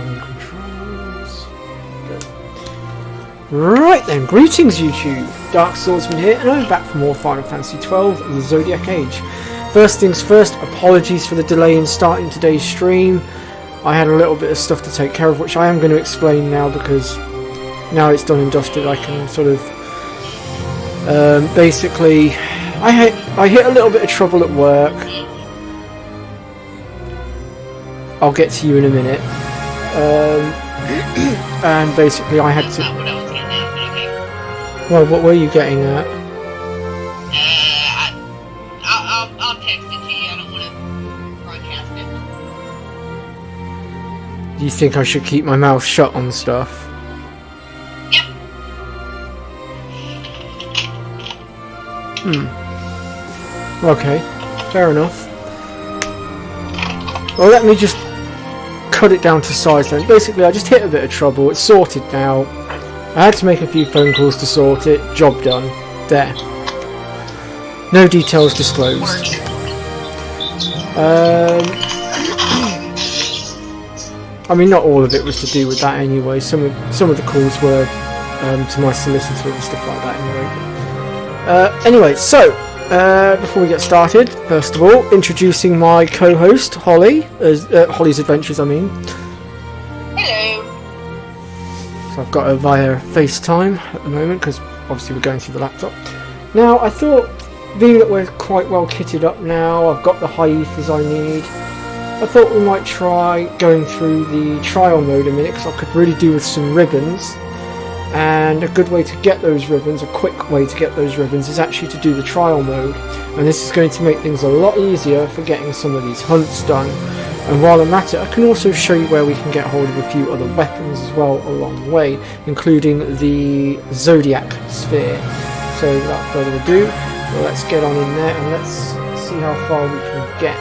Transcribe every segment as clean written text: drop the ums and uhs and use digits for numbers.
Volume controls. Right then, greetings YouTube! Dark Swordsman here, and I'm back for more Final Fantasy 12, the Zodiac Age. First things first, apologies for the delay in starting today's stream. I had a little bit of stuff to take care of, which I am going to explain now, because now it's done and dusted, I can sort of... basically, I hit a little bit of trouble at work. I'll get to you in a minute. And basically I had to... Well, what were you getting at? I'll text it to you. I don't want to broadcast it. Do you think I should keep my mouth shut on stuff? Yep. Okay, fair enough. Well, let me just cut it down to size then. Basically, I just hit a bit of trouble. It's sorted now. I had to make a few phone calls to sort it. Job done. There. No details disclosed. I mean, not all of it was to do with that anyway. Some of the calls were to my solicitor and stuff like that anyway. Anyway, so before we get started, first of all, introducing my co-host Holly, Holly's Adventures. I mean. Hello. So I've got her via FaceTime at the moment because obviously we're going through the laptop. Now I thought, being that we're quite well kitted up now, I've got the high ethers I need, I thought we might try going through the trial mode a minute, because I could really do with some ribbons. And a good way to get those ribbons, a quick way to get those ribbons, is actually to do the trial mode. And this is going to make things a lot easier for getting some of these hunts done. And while I'm at it, I can also show you where we can get hold of a few other weapons as well along the way, including the Zodiac Sphere. So without further ado, well, let's get on in there and let's see how far we can get.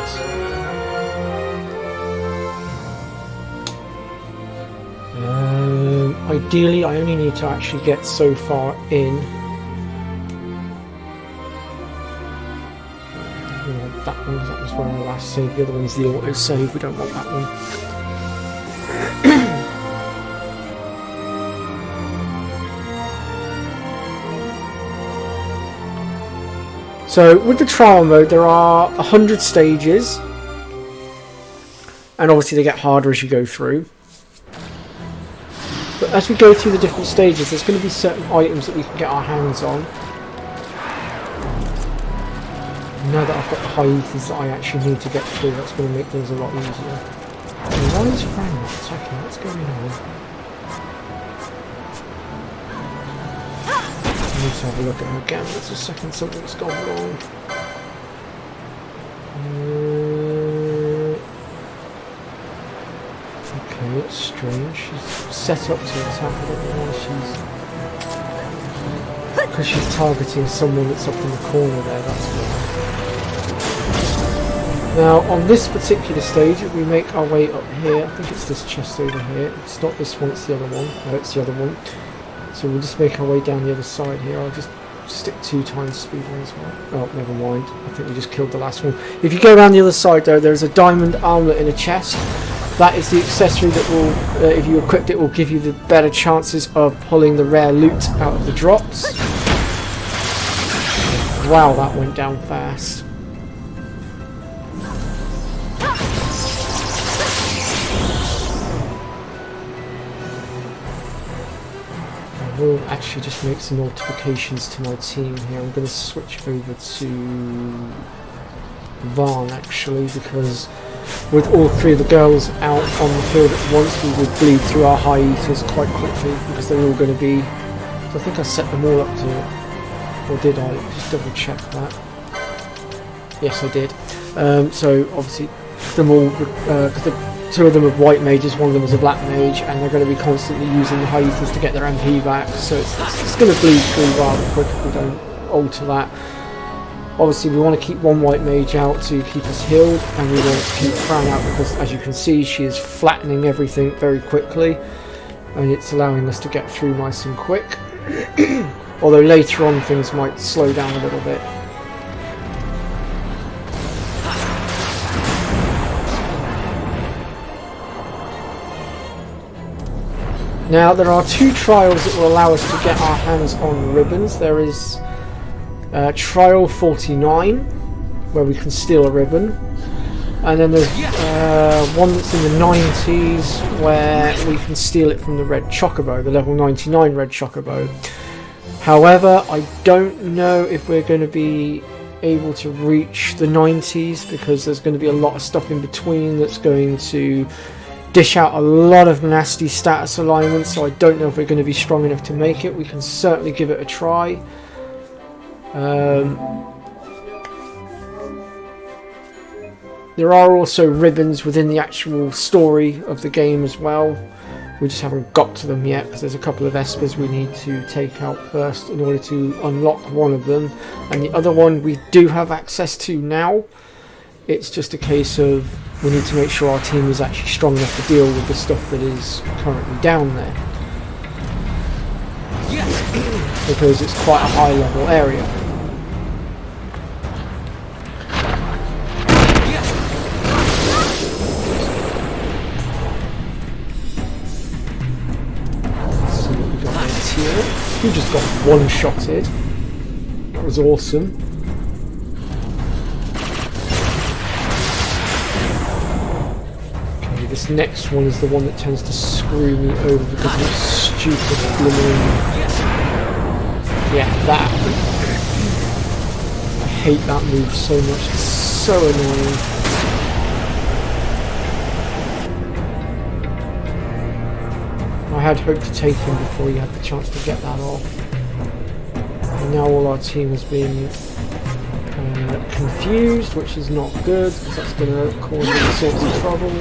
Ideally, I only need to actually get so far in. We want that one, because that was where I last saved. The other one's the auto save. We don't want that one. So with the trial mode, there are 100 stages, and obviously they get harder as you go through. But as we go through the different stages, there's going to be certain items that we can get our hands on. Now that I've got the high ethers that I actually need to get through, that's going to make things a lot easier. Why is Fran not attacking? What's going on? I need to have a look at her again. That's a second, something's gone wrong. Okay, that's strange. She's set up to attack. I don't know why she's... Because she's targeting someone that's up in the corner there, that's why. Now, on this particular stage, we make our way up here. I think it's this chest over here. It's not this one, it's the other one. No, it's the other one. So we'll just make our way down the other side here. I'll just stick 2 times speed as well. Oh, never mind. I think we just killed the last one. If you go around the other side though, there's a diamond armlet in a chest. That is the accessory that will, if you equipped it, will give you the better chances of pulling the rare loot out of the drops. Wow, that went down fast. I will actually just make some notifications to my team here. I'm going to switch over to Varn actually, because with all 3 of the girls out on the field at once, we would bleed through our high ethers quite quickly, because they're all going to be... So I think I set them all up to it. Or did I? Just double check that. Yes, I did. So obviously, them all, because the 2 of them are white mages, 1 of them is a black mage, and they're going to be constantly using the high ethers to get their MP back. So it's going to bleed through rather quick if we don't alter that. Obviously, we want to keep 1 white mage out to keep us healed, and we want to keep Fran out because, as you can see, she is flattening everything very quickly, and it's allowing us to get through nice and quick. Although later on things might slow down a little bit. Now there are 2 trials that will allow us to get our hands on ribbons. There is trial 49, where we can steal a ribbon, and then there's one that's in the 90s where we can steal it from the red chocobo, the level 99 red chocobo. However, I don't know if we're going to be able to reach the 90s, because there's going to be a lot of stuff in between that's going to dish out a lot of nasty status alignments, so I don't know if we're going to be strong enough to make it. We can certainly give it a try. There are also ribbons within the actual story of the game as well. We just haven't got to them yet, because there's a couple of espers we need to take out first in order to unlock one of them, and the other one we do have access to now. It's just a case of we need to make sure our team is actually strong enough to deal with the stuff that is currently down there, because it's quite a high level area. Let's see what we got next here. We just got one-shotted. That was awesome. This next one is the one that tends to screw me over because of its stupid glimmering. Yeah, that. I hate that move so much. It's so annoying. I had hoped to take him before he had the chance to get that off. And now all our team has been confused, which is not good, because that's going to cause all sorts of trouble.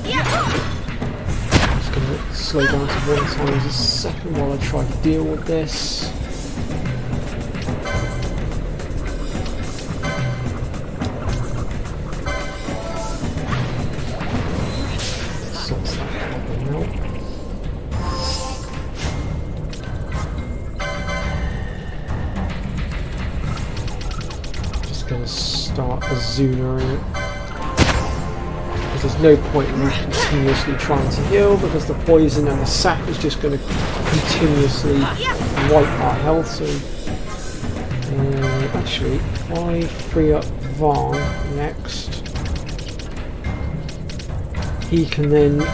Just going to slow down to 1 times a second while I try to deal with this. Sorts that problem out. Just going to start a zoomer. There's no point in continuously trying to heal, because the poison and the sap is just going to continuously wipe our health. So actually, if I free up Vaughn next, he can then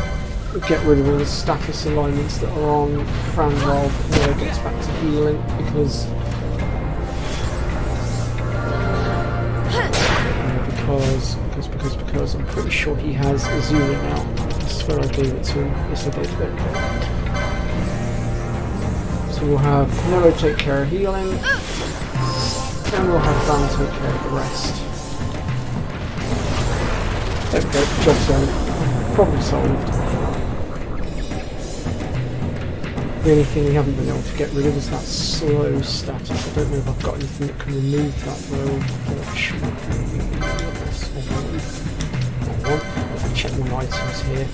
get rid of all the status alignments that are on Franwell before he gets back to healing, because I'm pretty sure he has Azula now. I swear I gave it to him. Yes, I did. There we go. So we'll have Canelo take care of healing, and we'll have Van take care of the rest. There we go. Job done. Problem solved. The only thing we haven't been able to get rid of is that slow status. I don't know if I've got anything that can remove that though, unfortunately. I'll check my items here.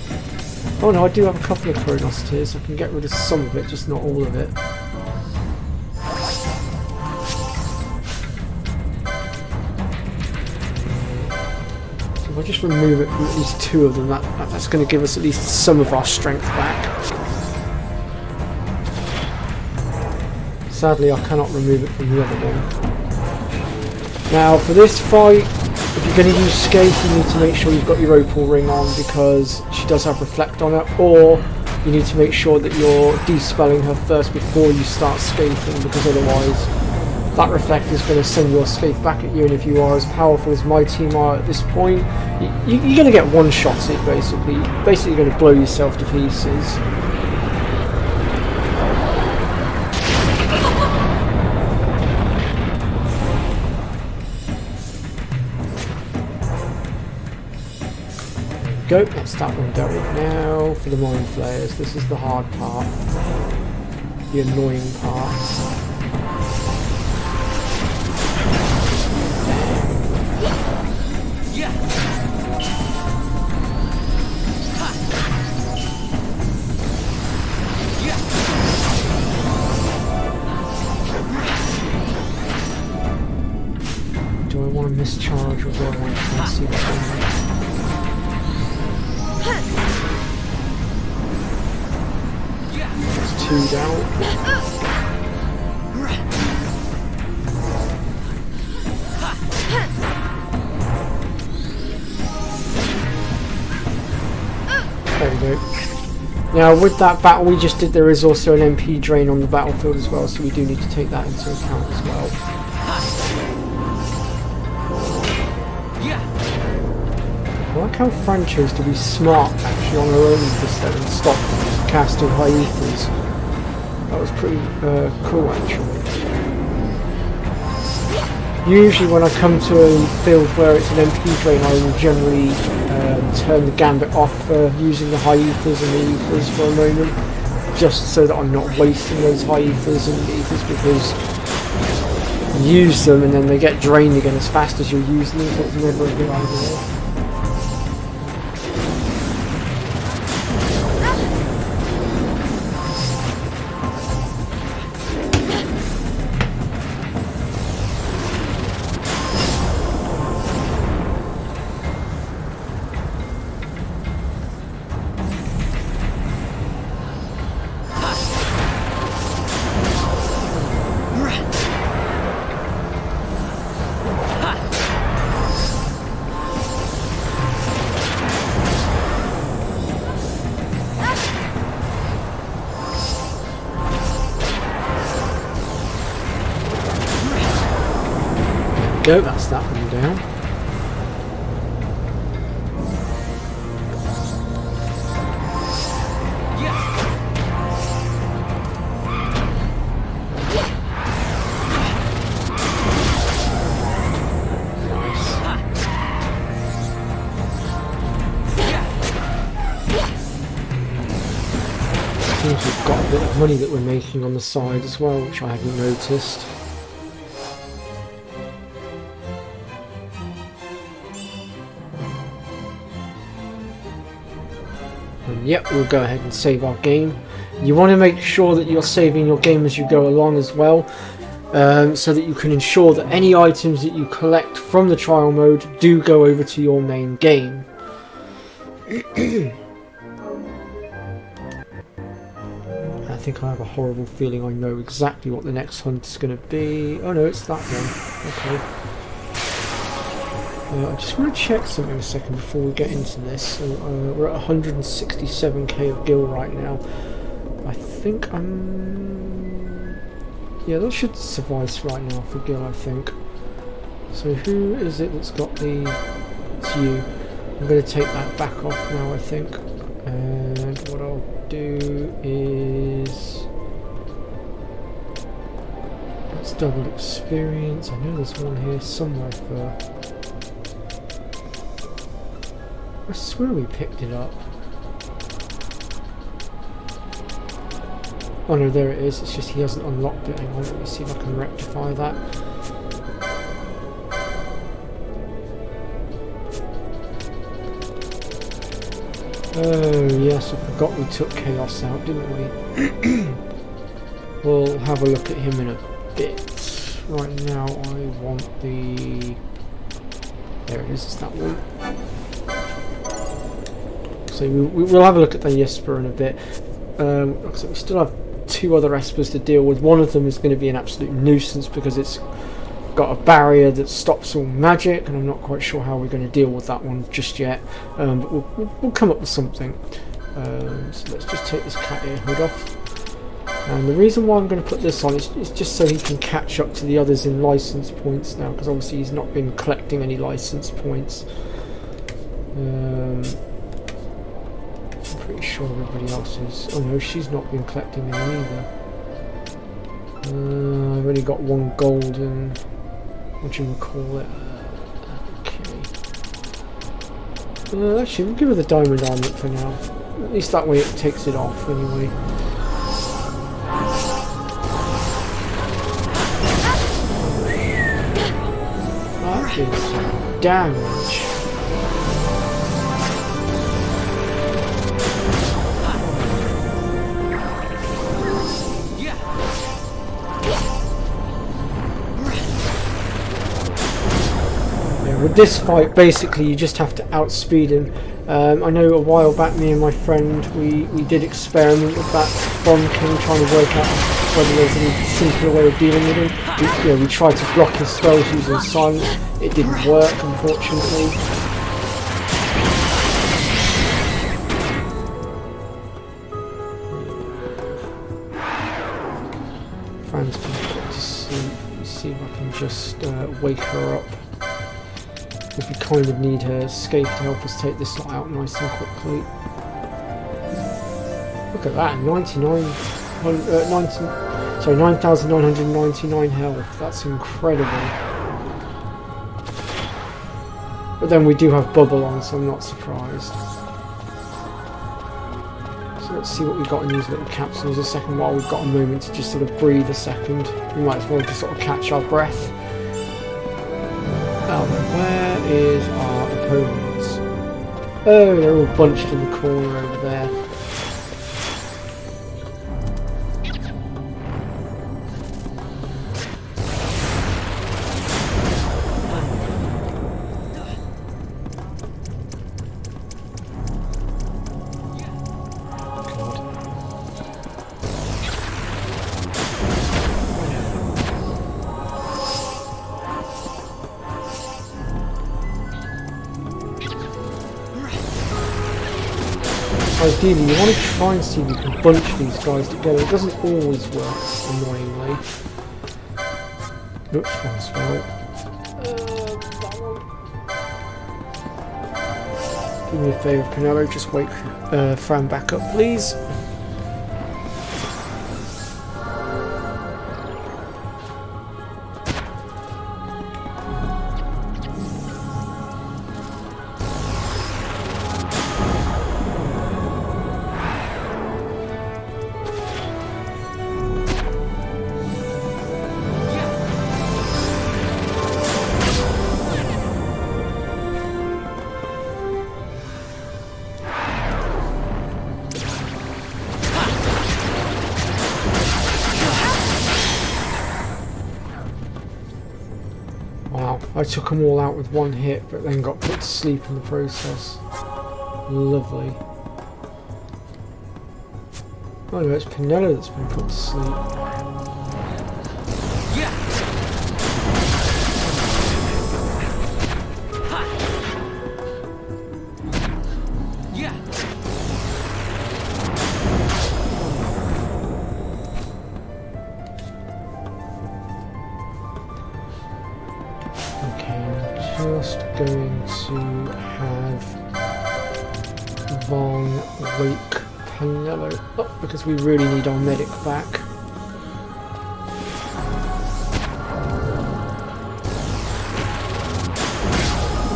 Oh no, I do have a couple of Chronos. I can get rid of some of it, just not all of it. So if I just remove it from at least 2 of them, that's going to give us at least some of our strength back. Sadly, I cannot remove it from the other one. Now, for this fight, if you're going to use Scathe, you need to make sure you've got your Opal ring on, because she does have Reflect on her, or you need to make sure that you're de-spelling her first before you start Scathing, because otherwise that Reflect is going to send your Scathe back at you, and if you are as powerful as my team are at this point, you're going to get one-shotted, basically. Basically, you're going to blow yourself to pieces. Go, that's that one dealt with. Now for the Mind Flayers. This is the hard part, the annoying part. Do I want to mischarge, or do I want to try and see what's going on? That's 2 down. There we go. Now with that battle we just did, there is also an MP drain on the battlefield as well, so we do need to take that into account as well. I like how Fran chose to be smart actually on her own this time and stop casting high ethers. That was pretty cool actually. Usually when I come to a field where it's an MP drain, I will generally turn the gambit off for using the high ethers and the ethers for a moment, just so that I'm not wasting those high ethers and ethers, because you use them and then they get drained again as fast as you're using them, so it's never a good idea. Go, that's that one down. Seems we've got a bit of money that we're making on the side as well, which I haven't noticed. Yep, we'll go ahead and save our game. You want to make sure that you're saving your game as you go along as well, so that you can ensure that any items that you collect from the trial mode do go over to your main game. I think I have a horrible feeling I know exactly what the next hunt is going to be. Oh no, it's that one. Okay. I just want to check something a second before we get into this. We're at 167k of gil right now. I think yeah, that should suffice right now for gil, I think. So who is it that's got the... It's you. I'm going to take that back off now, I think. And what I'll do is... Let's double experience. I know there's one here somewhere for... I swear we picked it up. Oh no, there it is. It's just he hasn't unlocked it. Hang on, let me see if I can rectify that. Oh yes, I forgot we took Chaos out, didn't we? We'll have a look at him in a bit. Right now I want the... There it is, it's that one. So we'll have a look at the Jesper in a bit. So we still have 2 other Espers to deal with. One of them is going to be an absolute nuisance because it's got a barrier that stops all magic, and I'm not quite sure how we're going to deal with that one just yet. But we'll come up with something. So let's just take this cat ear hood off. And the reason why I'm going to put this on is just so he can catch up to the others in license points now, because obviously he's not been collecting any license points. I'm pretty sure everybody else is. Oh no, she's not been collecting any either. I've only got 1 golden. What do you call it? Okay. Actually, we'll give her the diamond armlet for now. At least that way it takes it off anyway. That is some damage. with this fight, basically you just have to outspeed him. I know a while back, me and my friend, we did experiment with that bomb king, trying to work out whether there's any simpler way of dealing with him. We tried to block his spells using silence. It didn't work, unfortunately. Fran's been put to sleep. Let's see if I can just wake her up. If we kind of need her escape to help us take this lot out nice and quickly. Look at that, 9,999 health. That's incredible. But then we do have bubble on, so I'm not surprised. So let's see what we've got in these little capsules a second while we've got a moment to just sort of breathe a second. We might as well just sort of catch our breath. Oh, where is our opponents? Oh, they're all bunched in the corner over there. Ideally, you want to try and see if you can bunch these guys together. It doesn't always work, annoyingly. Oops, wrong spell. That one. Do me a favour, Pinello, just wake Fran back up, please. Wow, I took them all out with one hit, but then got put to sleep in the process. Lovely. Oh no, it's Pinello that's been put to sleep. Just going to have Von wake Pinello up because we really need our medic back.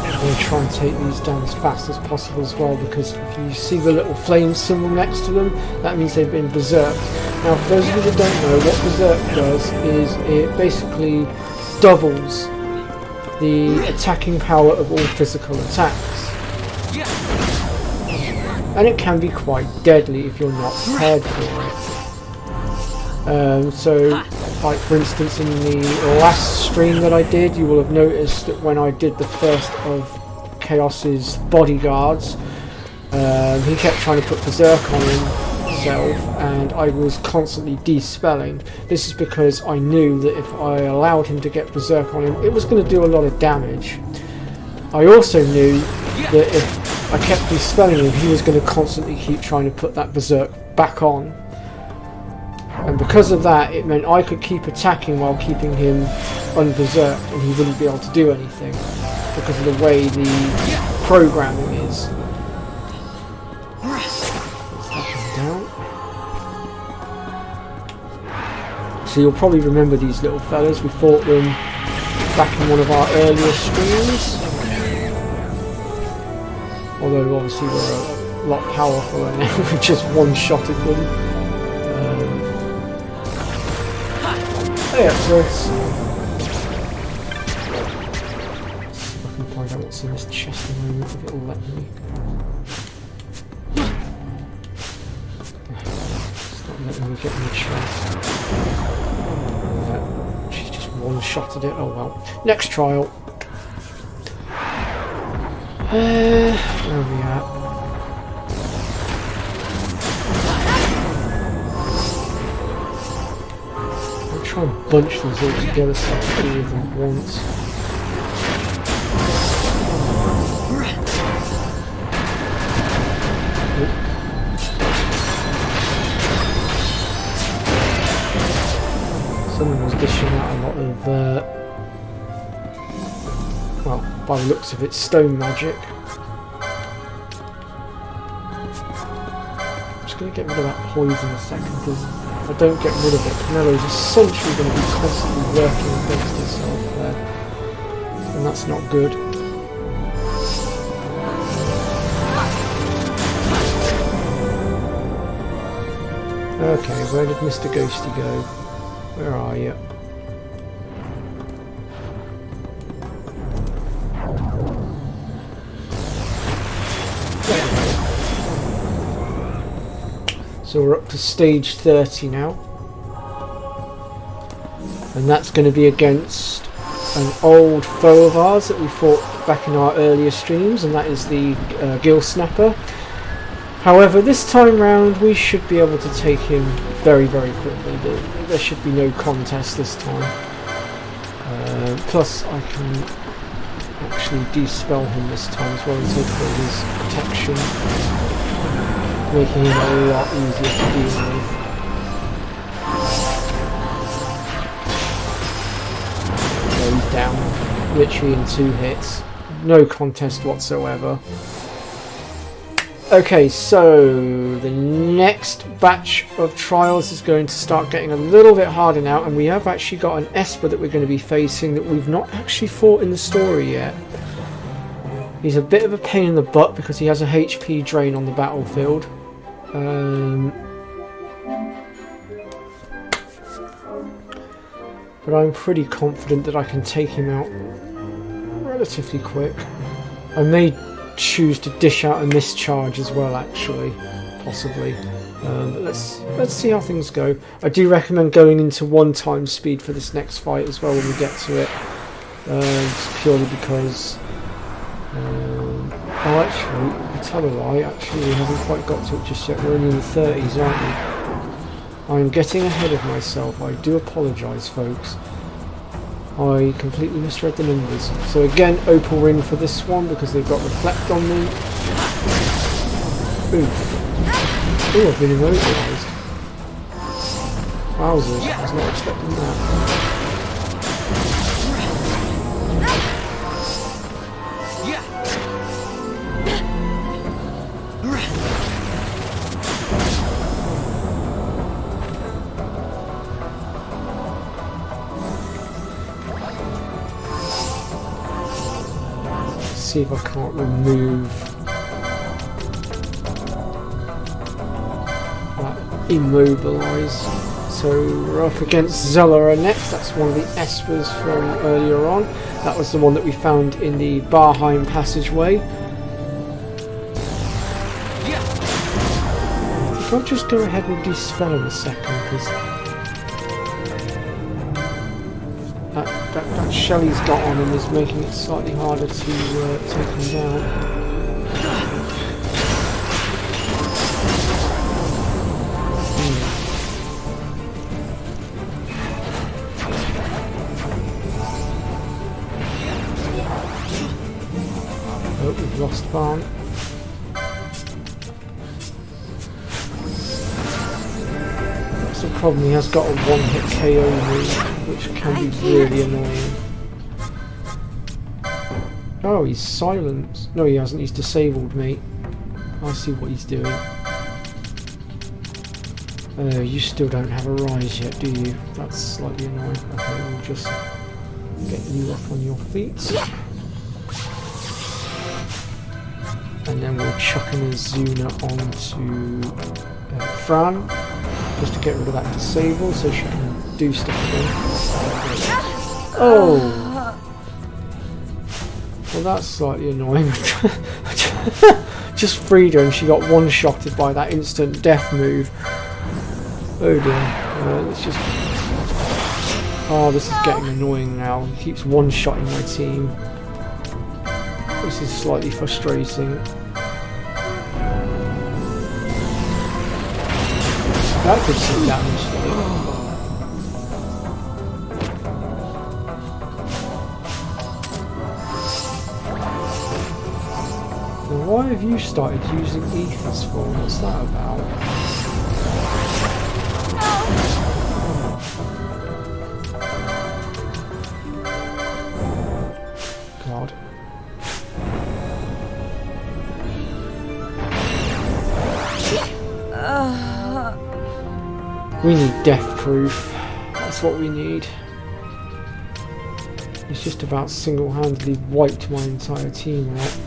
I'm going to try and take these down as fast as possible as well, because if you see the little flame symbol next to them, that means they've been berserked. Now, for those of you that don't know, what berserk does is it basically doubles the attacking power of all physical attacks. And it can be quite deadly if you're not prepared for it. So, like for instance in the last stream that I did, you will have noticed that when I did the first of Chaos's bodyguards, he kept trying to put berserk on himself, and I was constantly de-spelling. This is because I knew that if I allowed him to get berserk on him, it was going to do a lot of damage. I also knew that if I kept de-spelling him, he was going to constantly keep trying to put that berserk back on. And because of that, it meant I could keep attacking while keeping him unberserked, and he wouldn't be able to do anything because of the way the programming is. So you'll probably remember these little fellas. We fought them back in one of our earlier streams. Although obviously we're a lot powerfuler now. We just one-shotted them. Yeah, Chris. See if I can find out what's in this chest a moment, if it'll let me. It's not letting me get in the chest. She's just one-shotted it. Oh well. Next trial. Where are we at? I'll try and bunch these all together so I can do with them once. Someone was dishing out a lot of, well, by the looks of it, stone magic. I'm just going to get rid of that poison in a second, because if I don't get rid of it, Penelo's essentially going to be constantly working against herself there. And that's not good. Okay, where did Mr. Ghosty go? Where are you? So we're up to stage 30 now. And that's going to be against an old foe of ours that we fought back in our earlier streams, and that is the Gill Snapper. However, this time round we should be able to take him very, very quickly. There should be no contest this time. Plus I can actually de-spell him this time as well and take away his protection, making him a lot easier to deal with. There, he's down, literally in 2 hits. No contest whatsoever. Okay, so the next batch of trials is going to start getting a little bit harder now, and we have actually got an Esper that we're going to be facing that we've not actually fought in the story yet. He's a bit of a pain in the butt because he has a HP drain on the battlefield. But I'm pretty confident that I can take him out relatively quick. I may choose to dish out a mischarge as well, actually, possibly. But let's see how things go. I do recommend going into 1 speed for this next fight as well when we get to it, just purely because oh, actually, I tell a lie, actually we haven't quite got to it just yet. We're only in the 30s, aren't we? I'm getting ahead of myself. I do apologise, folks. I completely misread the numbers. So again, Opal ring for this one because they've got Reflect on me. Oof. Ooh, I've been immobilised. Wowzers, I was not expecting that. See if I can't remove that immobilise. So we're up against Zellara next. That's one of the Espers from earlier on. That was the one that we found in the Barheim passageway. If I'll just go ahead and de-spell in a second, because that Shelley's got on him is making it slightly harder to take him down. Oh, we've lost Barn. That's the problem, he has got a 1-hit KO move, which can be really annoying. Oh, he's silenced. No, he hasn't. He's disabled me. I see what he's doing. You still don't have a rise yet, do you? That's slightly annoying. Okay, we'll just get you up on your feet. And then we'll chuck in a Zuna onto Fran, just to get rid of that disable so she can do stuff again. Oh! Well, that's slightly annoying. Just freed her and she got one-shotted by that instant death move. Oh dear. Let's just... Oh, this is getting annoying now. He keeps one-shotting my team. This is slightly frustrating. That could some damage though. Now why have you started using ethers for? What's that about? God. We need death proof. That's what we need. It's just about single-handedly wiped my entire team out.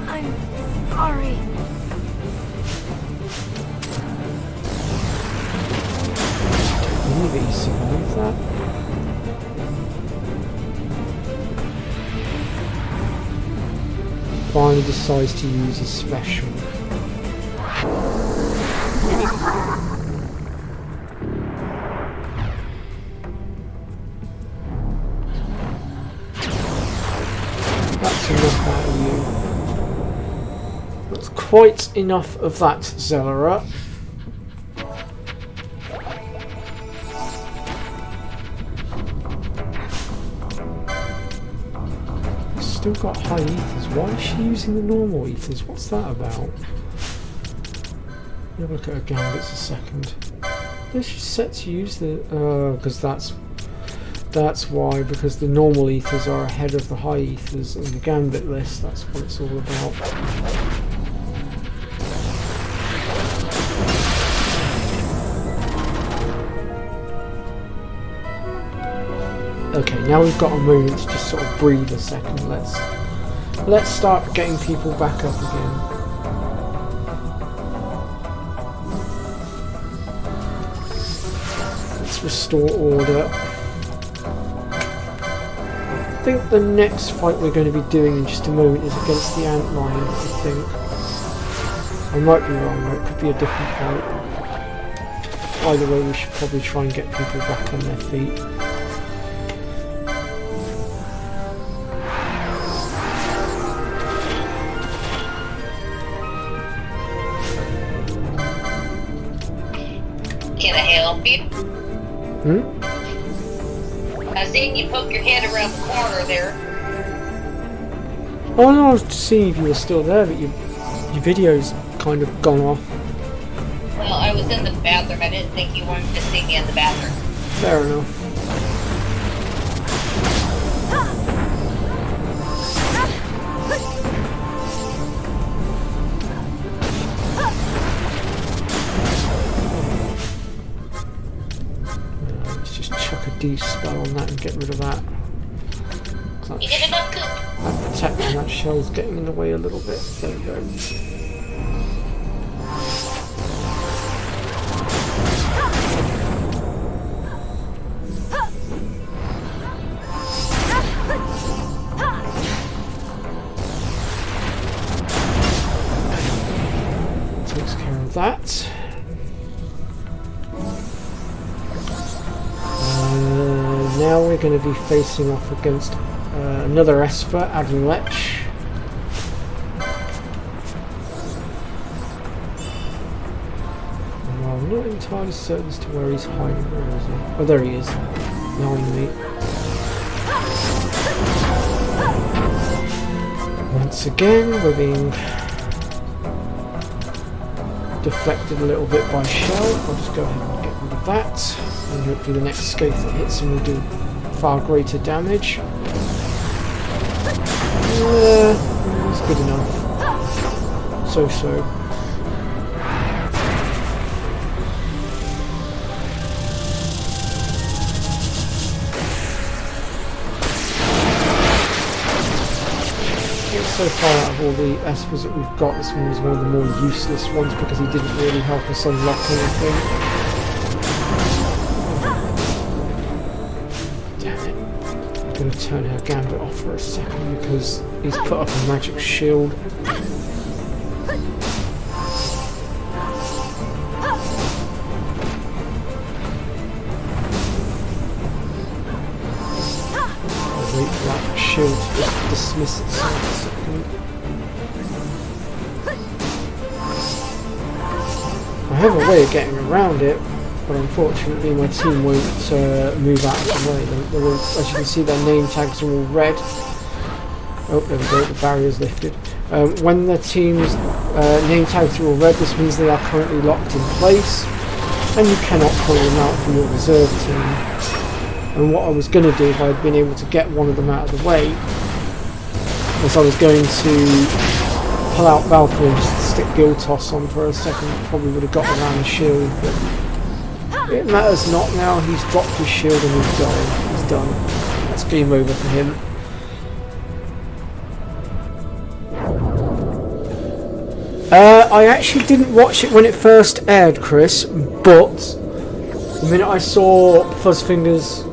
I'm sorry. Maybe he survived that. Finally decides to use his special. That's enough out of you. That's quite enough of that, Zelera. Still got high ethers. Why is she using the normal ethers? What's that about? Let me look at her gambits a second. Yeah, she's set to use the because that's why, because the normal ethers are ahead of the high ethers in the gambit list. That's what it's all about. Okay, now we've got a moment to just sort of breathe a second. Let's start getting people back up again. Let's restore order. I think the next fight we're going to be doing in just a moment is against the antlion, I think. I might be wrong, or it could be a different fight. Either way, we should probably try and get people back on their feet. Can I help you? Hmm? I seen you poke your head around the corner there. Oh no, I was just seeing if you were still there, but your video's kind of gone off. Well, I was in the bathroom. I didn't think you wanted to see me in the bathroom. Fair enough. Let's just chuck a D spell on that and get rid of that. You get enough cook. That protection, that shell's getting in the way a little bit. There we go. Takes care of that. Now we're going to be facing off against another Esper, Adlech. Well, I'm not entirely certain as to where he's hiding. Where is he? Oh, there he is. Behind me. Once again, we're being deflected a little bit by shell. I'll just go ahead and get rid of that. And hopefully the next scathe that hits him will do far greater damage. It's good enough. So. So far out of all the Espers that we've got, this one was one of the more useless ones because he didn't really help us unlock anything. Damn it. I'm going to turn her gambit off for a second because he's put up a magic shield. shield to just dismiss itself a second. I have a way of getting around it, but unfortunately my team won't move out of the way. They won't, as you can see, their name tags are all red. Oh, there we go, the barrier's lifted. When the team's name tags are all red, this means they are currently locked in place, and you cannot pull them out from your reserve team. And what I was going to do if I had been able to get one of them out of the way, was I was going to pull out Valkyrie and just stick Giltos on for a second. Probably would have got around the shield, but it matters not now. He's dropped his shield and he's gone. He's done. That's game over for him. I actually didn't watch it when it first aired, Chris, but the minute I saw Fuzzfinger's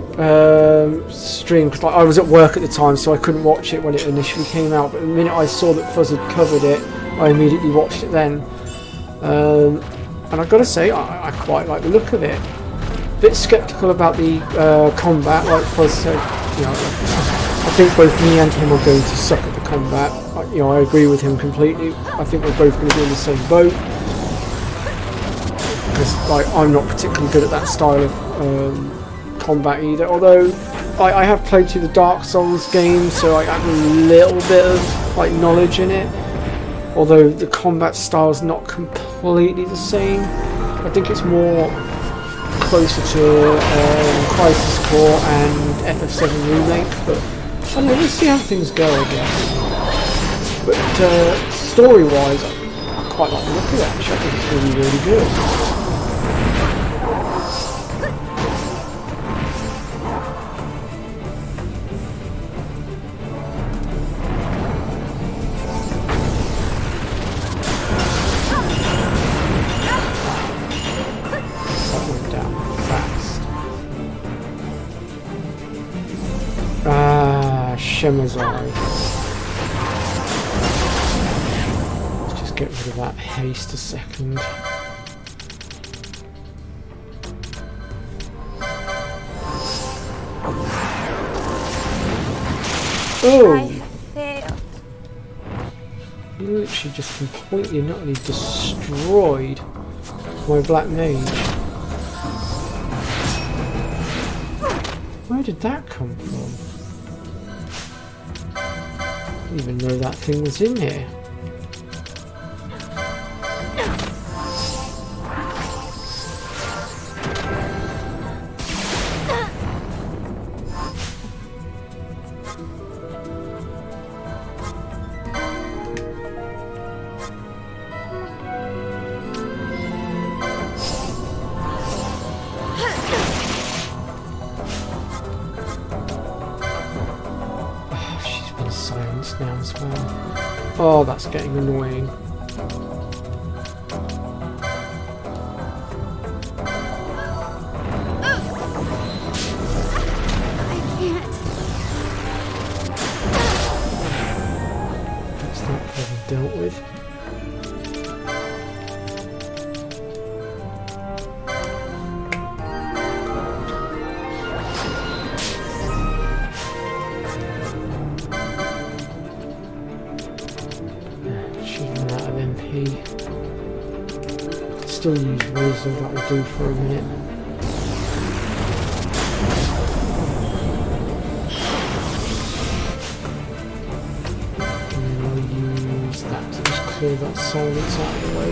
stream, because I was at work at the time, so I couldn't watch it when it initially came out, but the minute I saw that Fuzz had covered it, I immediately watched it then. And I've got to say, I quite like the look of it. A bit sceptical about the combat, like Fuzz said. You know, I think both me and him are going to suck at the combat. You know, I agree with him completely. I think we're both going to be in the same boat. Because like, I'm not particularly good at that style of combat either. Although I have played through the Dark Souls games, so I have a little bit of like knowledge in it. Although the combat style is not completely the same. I think it's more closer to Crisis Core and FF7 Remake, but I don't know, let's see how things go, I guess. But story-wise, I quite like the look of it actually. I think it's really, really good. Shemazai. Let's just get rid of that haste a second. Oh! You literally just completely and utterly destroyed my black mage. Where did that come from? I didn't even know that thing was in here. Now as well. Oh, that's getting annoying. I can't. That's that problem dealt with. Still use Razor, that will do for a minute. And then I'll use that to just clear that silence out of the way.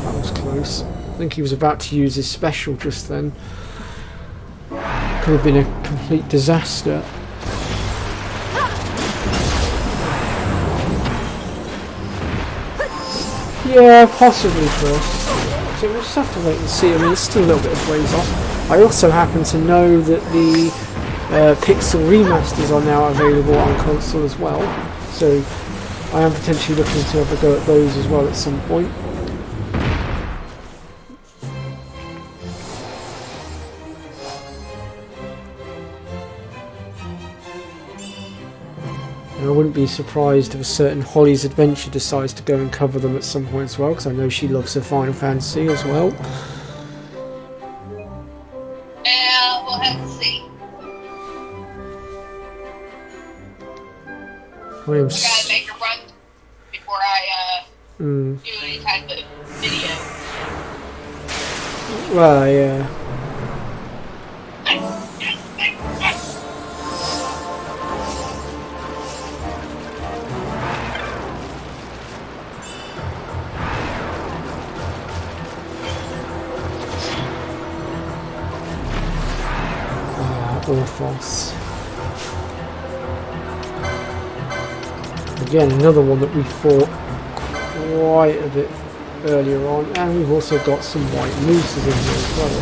That was close. I think he was about to use his special just then. Could have been a complete disaster. Yeah, possibly, Chris. So we'll just have to wait and see. I mean, it's still a little bit of ways off. I also happen to know that the Pixel remasters are now available on console as well. So I am potentially looking to have a go at those as well at some point. And I wouldn't be surprised if a certain Holly's Adventure decides to go and cover them at some point as well, because I know she loves her Final Fantasy as well. Yeah, we'll have to see. I gotta make a run before I do any type of video. Well, yeah. Orphos. Again, another one that we fought quite a bit earlier on, and we've also got some white mooses in here as well.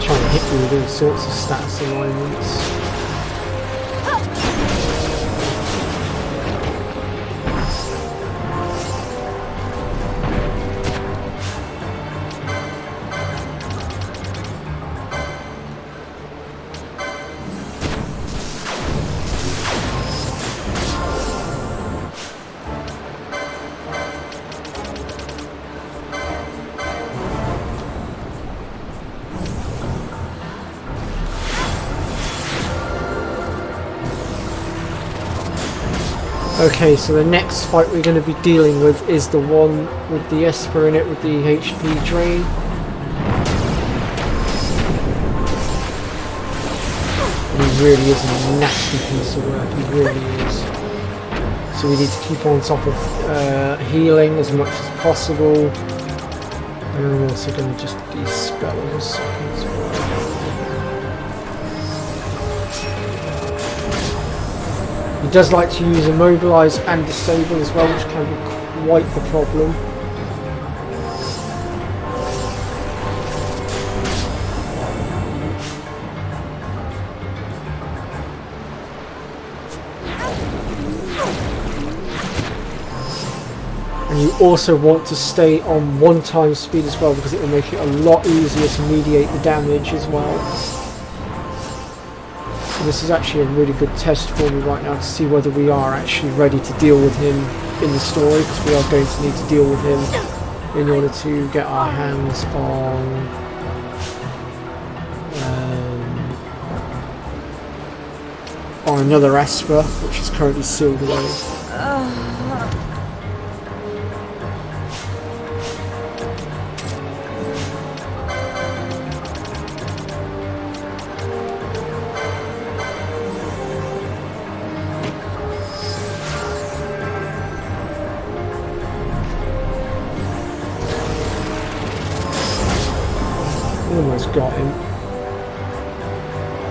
Trying to hit you with all sorts of stats alignments. Okay, so the next fight we're going to be dealing with is the one with the Esper in it with the HP drain. And he really is a nasty piece of work, he really is. So we need to keep on top of healing as much as possible. And I'm also going to just de-spell in a second as well. He does like to use immobilize and disable as well, which can be quite the problem. And you also want to stay on 1x speed as well, because it will make it a lot easier to mediate the damage as well. This is actually a really good test for me right now to see whether we are actually ready to deal with him in the story, because we are going to need to deal with him in order to get our hands on another Esper, which is currently sealed away. Almost got him.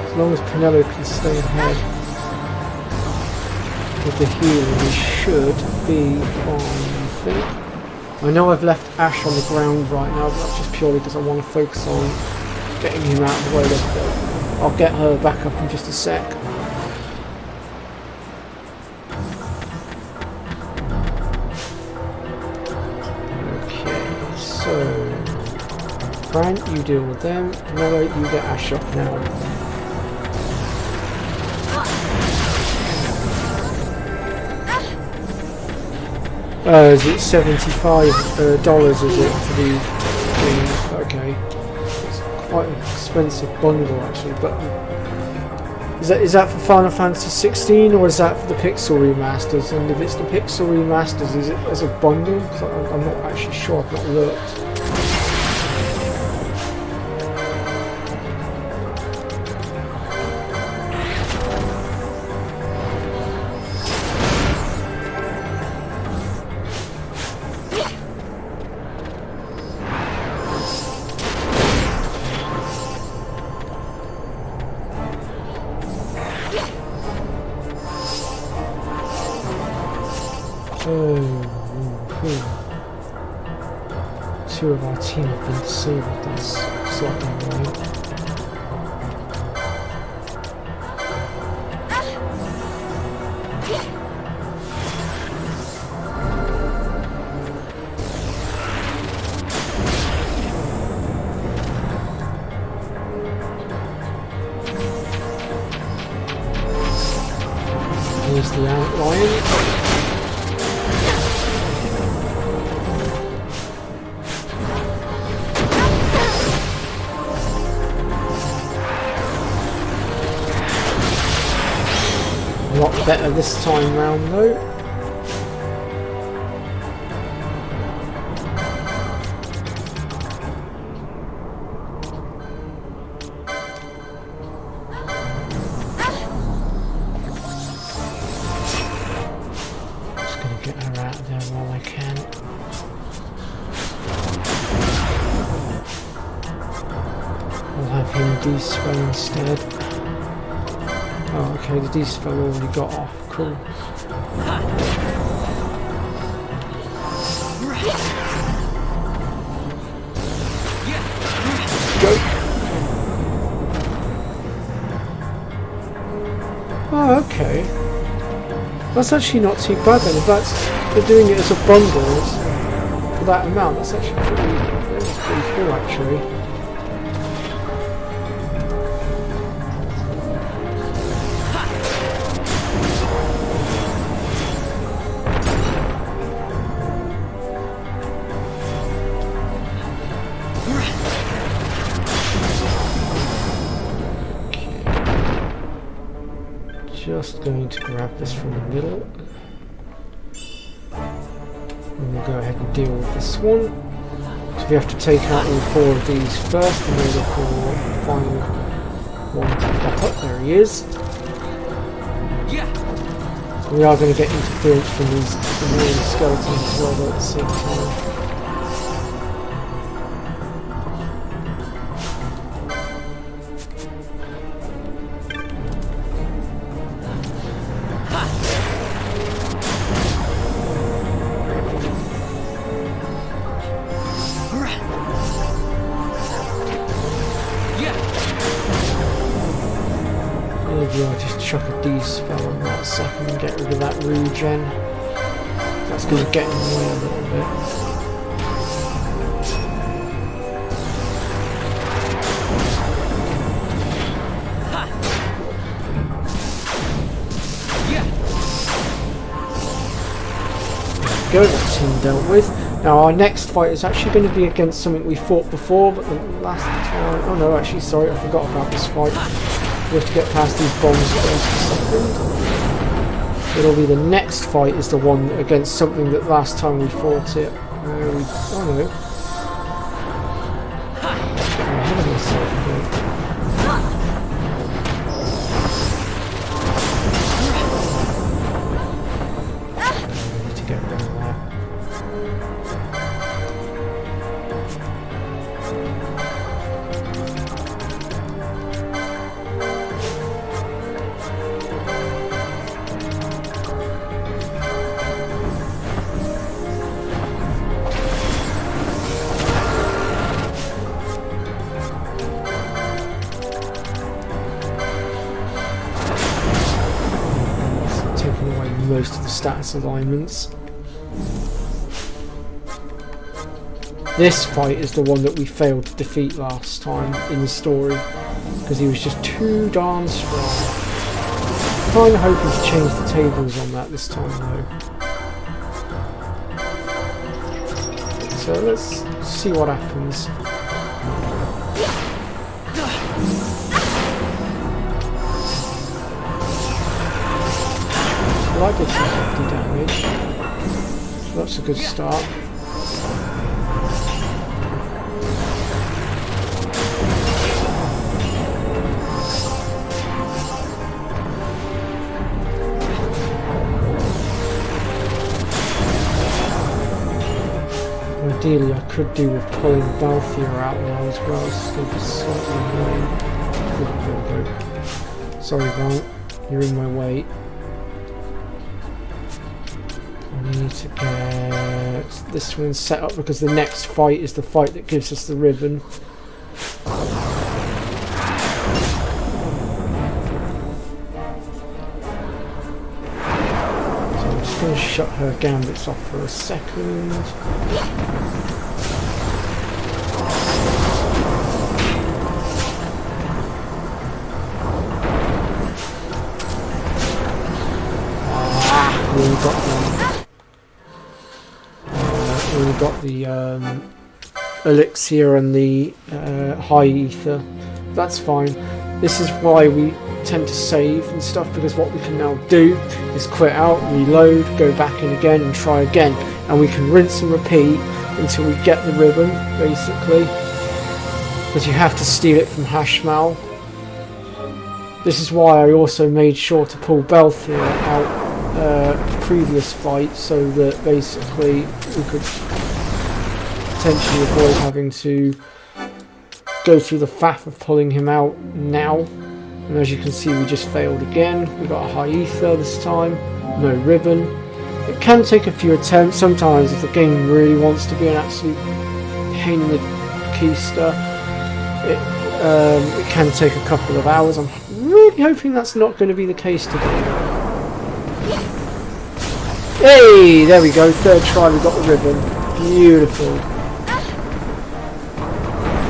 As long as Pinello can stay ahead with the healing, we should be fine, I think. I know I've left Ash on the ground right now, but that's just purely because I want to focus on getting him out of the way. I'll get her back up in just a sec. Okay, so Fran, you deal with them. Pinello, you get Ash up now. Is it $75 is it for the thing? Okay, it's quite an expensive bundle actually. But is that for Final Fantasy 16 or is that for the Pixel remasters? And if it's the Pixel remasters, is it as a bundle? Because I'm not actually sure. I've not looked. Two of our team have been disabled, that's slightly annoying. There's the lion. A lot better this time round though. Just gonna get her out of there while I can. I'll have him de-spell instead. Oh, okay, the de-spell already got off. Cool. Go. Oh, okay. That's actually not too bad then. If they're doing it as a bundle for that amount, that's actually pretty cool actually. Just going to grab this from the middle. And we'll go ahead and deal with this one. So we have to take out all 4 of these first in order for the final one to pop up. There he is. So we are going to get interference from these skeletons as well though, at the same time. Maybe I'll just chuck a D-spell on that so I can get rid of that regen. That's going to get in the way a little bit. There we go, that team dealt with. Now our next fight is actually going to be against something we fought before, but the last time... Oh no, actually, sorry, I forgot about this fight. We have to get past these bombs first a second. It'll be the next fight is the one against something that last time we fought it. Oh no. I'm ahead of myself again. I need to get rid of that. Most of the status alignments. This fight is the one that we failed to defeat last time in the story because he was just too darn strong. Kind of hoping to change the tables on that this time though. So let's see what happens. Well, I did some 50 damage, so that's a good start. Ideally I could do with pulling Balthier out now as well, so it's going to be slightly annoying. There we go. Sorry Val, you're in my way. I need to get this one set up because the next fight is the fight that gives us the ribbon. So I'm just going to shut her gambits off for a second. already got one. Already got the elixir and the high ether. That's fine. This is why we tend to save and stuff, because what we can now do is quit out, reload, go back in again and try again, and we can rinse and repeat until we get the ribbon, basically, because you have to steal it from Hashmal. This is why I also made sure to pull Belthir out previous fight, so that basically we could potentially avoid having to go through the faff of pulling him out now. And as you can see, we just failed again. We got a high ether this time, no ribbon. It can take a few attempts sometimes if the game really wants to be an absolute pain in the keister. It can take a couple of hours. I'm really hoping that's not going to be the case today. Hey, there we go, third try, we got the ribbon. Beautiful.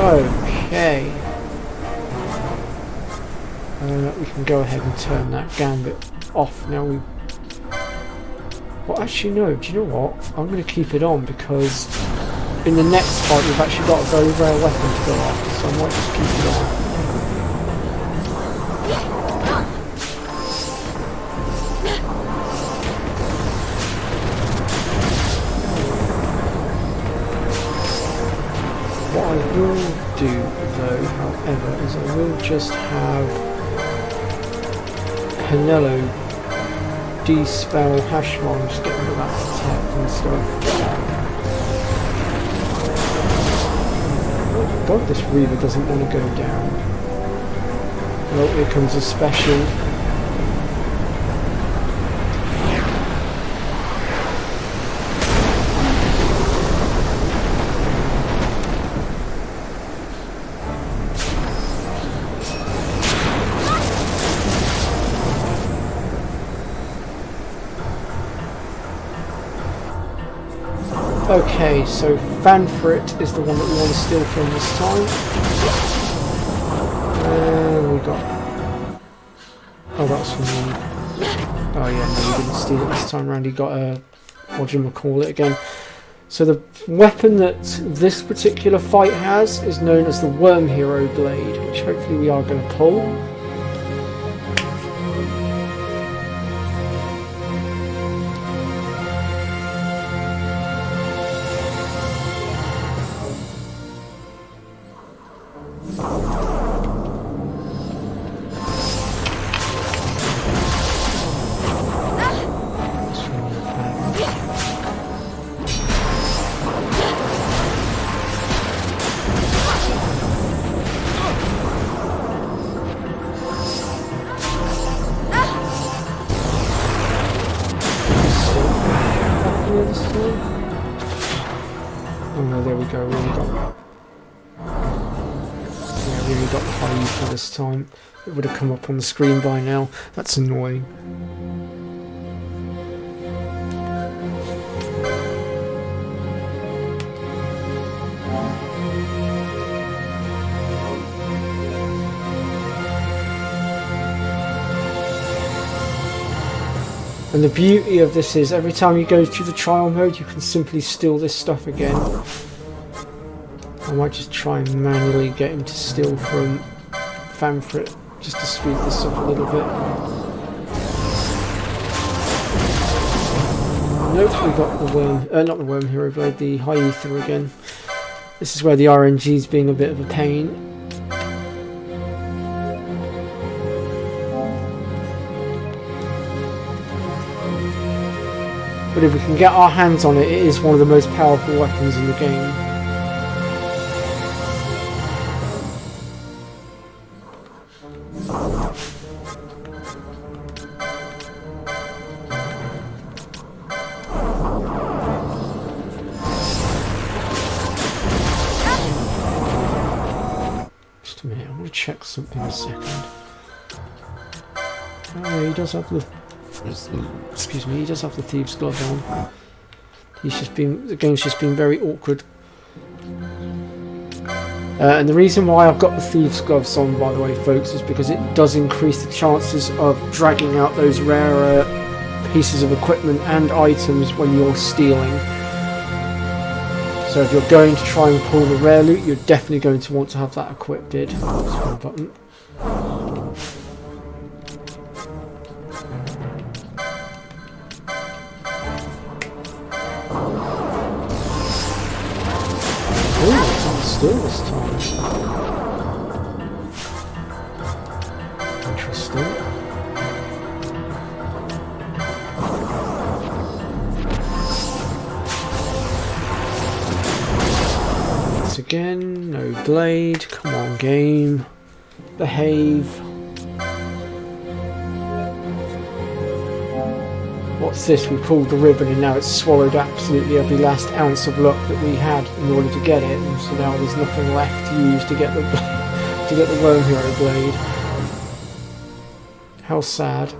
Okay. We can go ahead and turn that gambit off now. Well, actually no, do you know what? I'm going to keep it on, because in the next fight we've actually got a very rare weapon to go after, so I might just keep it on. What I will do though, however, is I will just have Hanello de-spell Hashmon, just get rid of that attack and stuff. Oh god, this Reaver doesn't want to go down. Well, here comes a special. Okay, so Fanfrit is the one that we want to steal from this time. We got... Oh, that's from the... Oh yeah, no, we didn't steal it this time around. He got a... What do you call it again? So the weapon that this particular fight has is known as the Worm Hero Blade, which hopefully we are going to pull. Oh no, there we go, really got the high for this time. It would have come up on the screen by now. That's annoying. And the beauty of this is every time you go through the trial mode, you can simply steal this stuff again. I might just try and manually get him to steal from Fanfrit just to speed this up a little bit. Nope, we got the worm, not the Worm Hero Blade, the High Ether again. This is where the RNG is being a bit of a pain. But if we can get our hands on it, it is one of the most powerful weapons in the game. Just a minute, I'm going to check something a second. Oh yeah, he does have the... Excuse me, he does have the Thieves' Glove on. The game's just been very awkward. And the reason why I've got the Thieves' Gloves on, by the way, folks, is because it does increase the chances of dragging out those rarer pieces of equipment and items when you're stealing. So if you're going to try and pull the rare loot, you're definitely going to want to have that equipped. That's one button. Oh, it's still this time. Interesting. Once again, no blade. Come on, game. Behave. What's this? We pulled the ribbon and now it's swallowed absolutely every last ounce of luck that we had in order to get it, and so now there's nothing left to use to get the Worm Hero blade. How sad.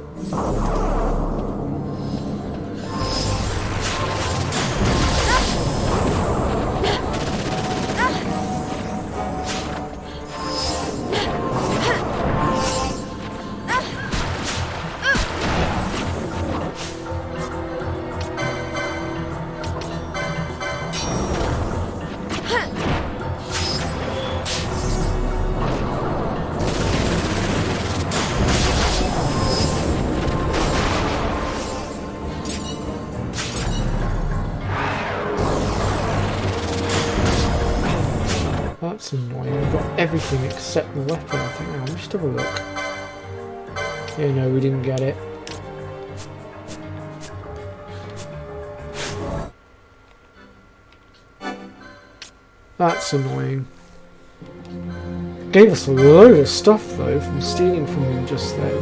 That's annoying. We've got everything except the weapon, I think. Now, just have a look. Yeah, no, we didn't get it. That's annoying. Gave us a load of stuff, though, from stealing from him just then.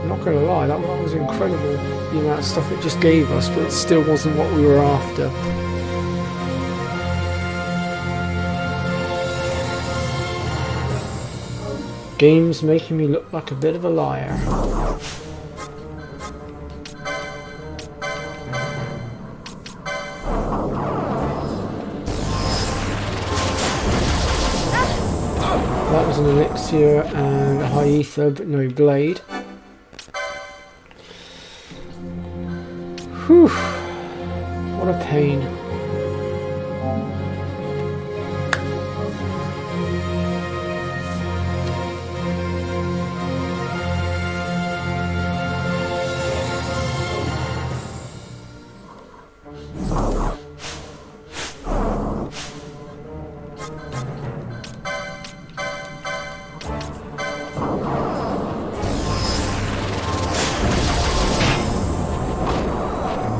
I'm not going to lie, that was incredible, the amount of stuff it just gave us, but it still wasn't what we were after. Game's making me look like a bit of a liar. That was an elixir and a high ether, but no blade. Whew. What a pain.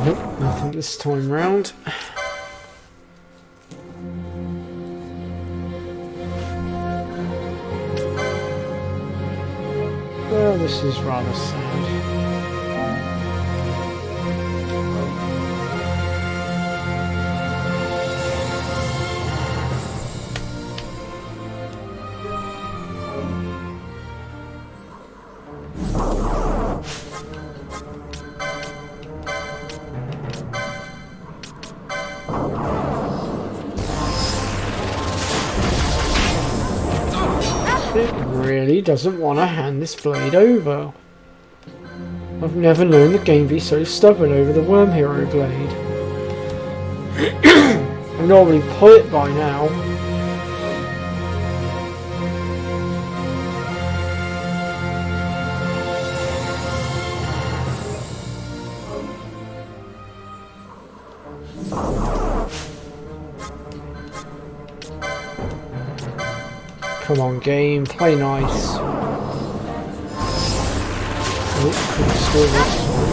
Nope, nothing this time round. Well, this is rather sad. It really doesn't want to hand this blade over. I've never known the game be so stubborn over the Worm Hero blade. I normally pull it by now. Come on, game, play nice. Oh, couldn't score this one.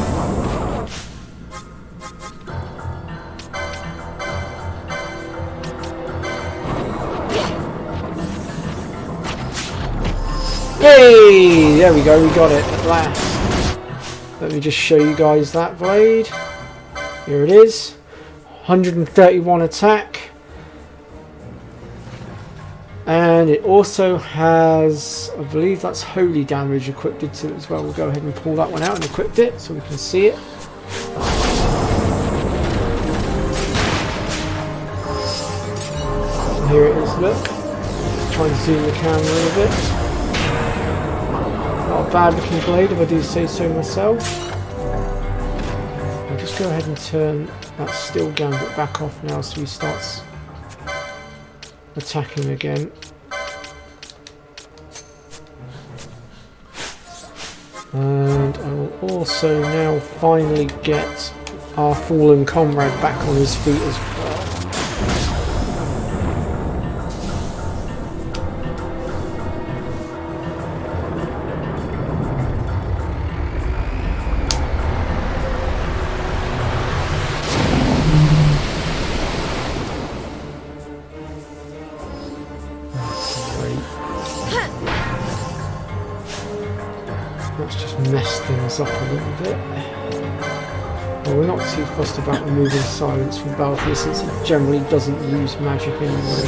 Hey! There we go, we got it at last. Let me just show you guys that blade. Here it is. 131 attack. And it also has, I believe that's holy damage equipped to it as well. We'll go ahead and pull that one out and equip it so we can see it. And here it is, look. Try and zoom the camera a little bit. Not a bad looking blade if I do say so myself. just go ahead and turn that still gambit back off now so he starts attacking again. And I will also now finally get our fallen comrade back on his feet as well. Let's just mess things up a little bit. Well, we're not too fussed about removing silence from Battlefield since it generally doesn't use magic anyway.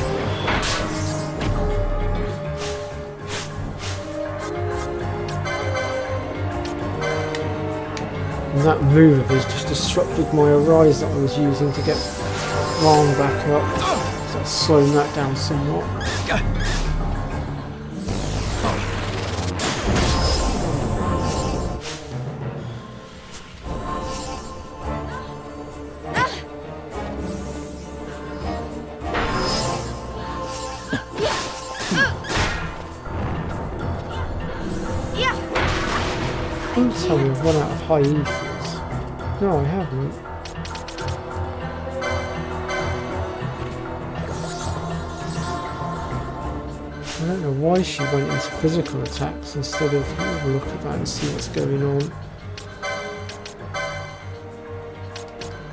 And that move of his just disrupted my arise that I was using to get Ron back up. So I've slowed that down somewhat. Don't tell me I've run out of high ethers. No, I haven't. I don't know why she went into physical attacks instead of have a look at that and see what's going on.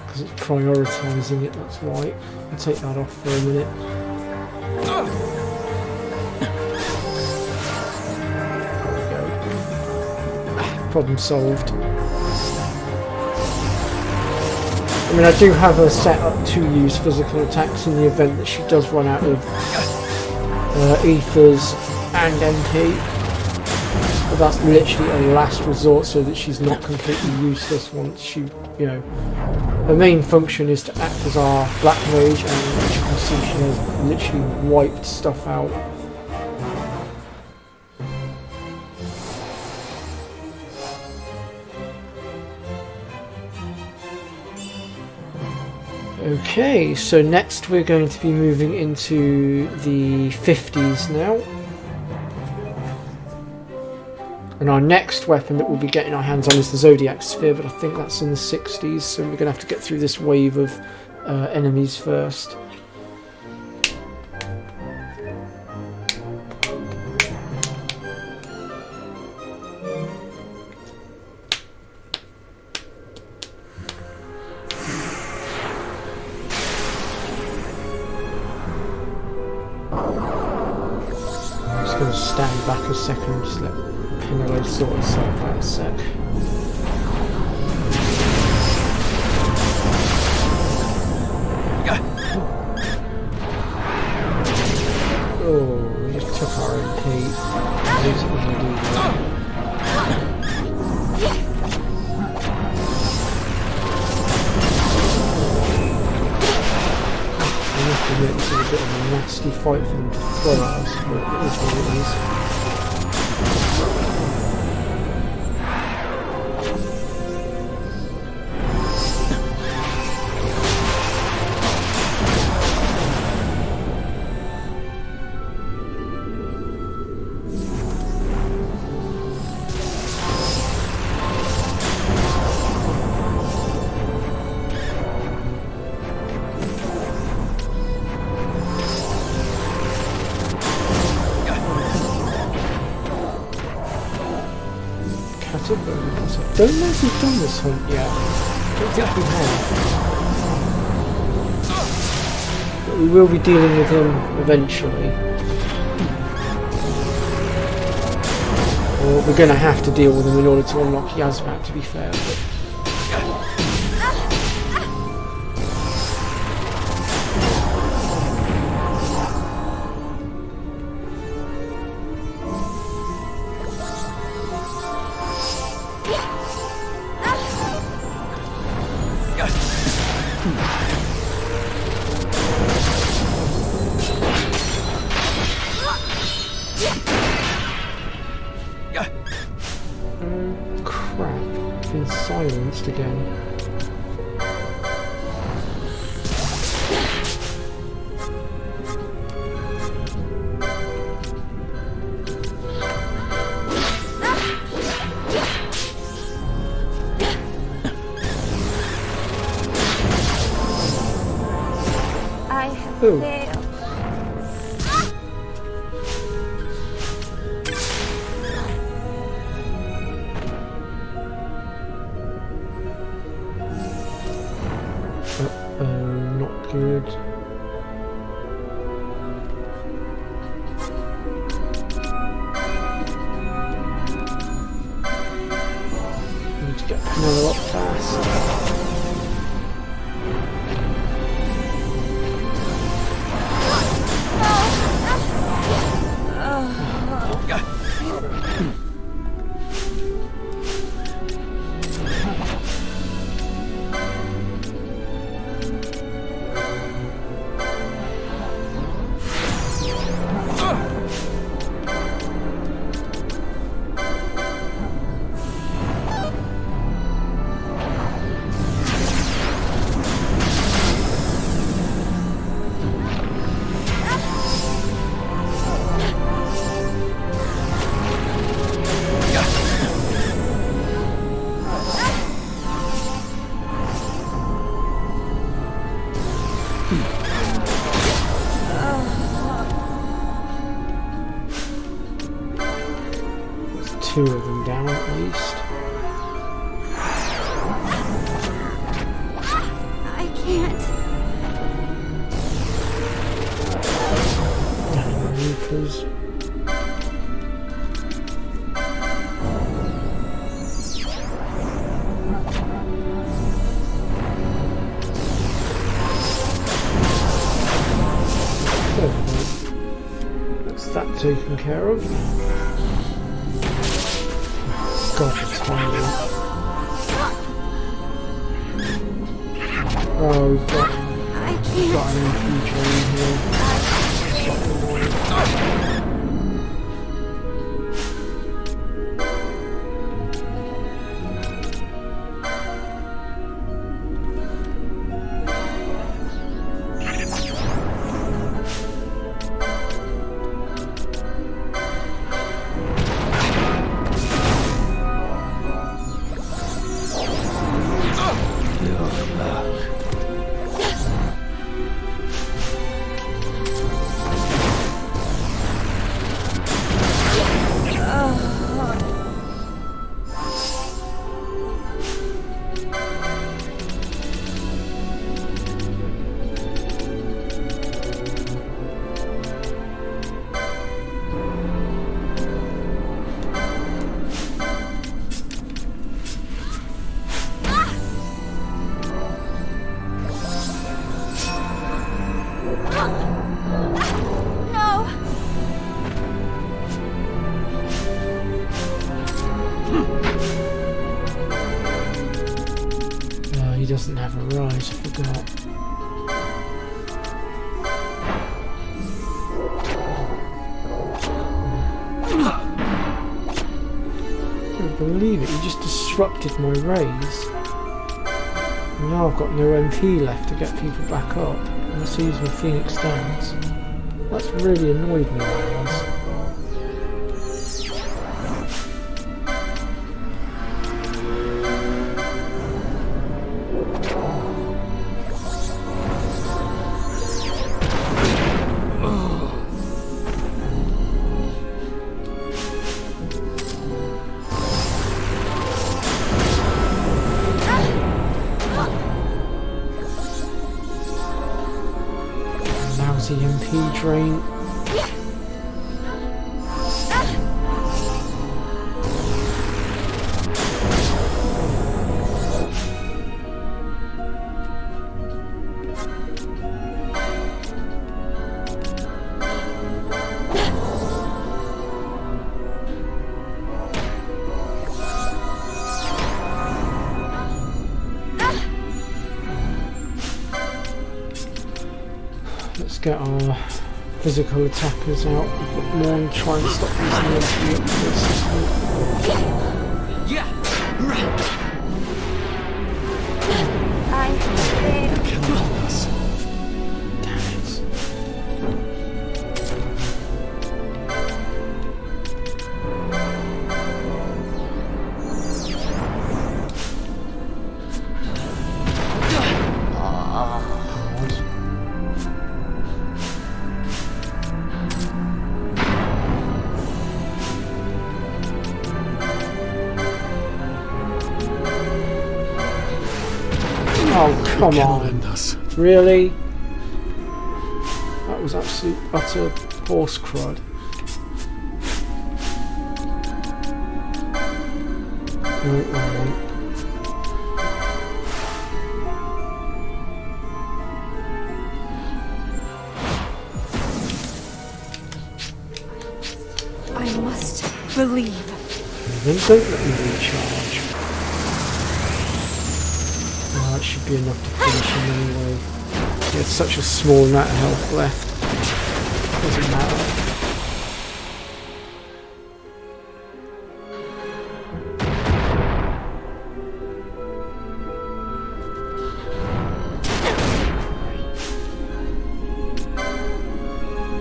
Because it's prioritising it, that's why. I'll take that off for a minute. Problem solved. I mean, I do have her set up to use physical attacks in the event that she does run out of ethers and MP. But that's literally a last resort so that she's not completely useless once she, you know. Her main function is to act as our black mage, and as you can see she has literally wiped stuff out. Okay, so next we're going to be moving into the 50s now. And our next weapon that we'll be getting our hands on is the Zodiac Sphere, but I think that's in the 60s, so we're going to have to get through this wave of enemies first. Going to stand back a second, just let Pinelo sort itself out a sec. Oh, we just took our MP. It's a bit of a nasty fight for them to throw at us, but it is what it is. I don't know if we've done this hunt yet. I don't think we have. But we will be dealing with him eventually. Or we're going to have to deal with him in order to unlock Yazmat, to be fair. But crap, I've been silenced again. Ooh. fail. Uh-oh, not good. Need to get another up fast. Two of them down at least. I can't. Damn Reapers. There we go. That's that taken care of. God, it's tiny. Oh, we've got an MP train here. No! He doesn't have a rise, I forgot. I can't believe it, he just disrupted my raise. And now I've got no MP left to get people back up. Unless I use my Phoenix Dance. That's really annoyed me, guys. Lousy MP drain. Let's get our physical attackers out a bit more and try and stop these I failed. Damn it. Come cannot on. end us. Really? That was absolute utter horse crud. Right. I must believe. Then don't let me recharge. Oh, that should be enough to finish him anyway. He had such a small amount of health left. Doesn't matter.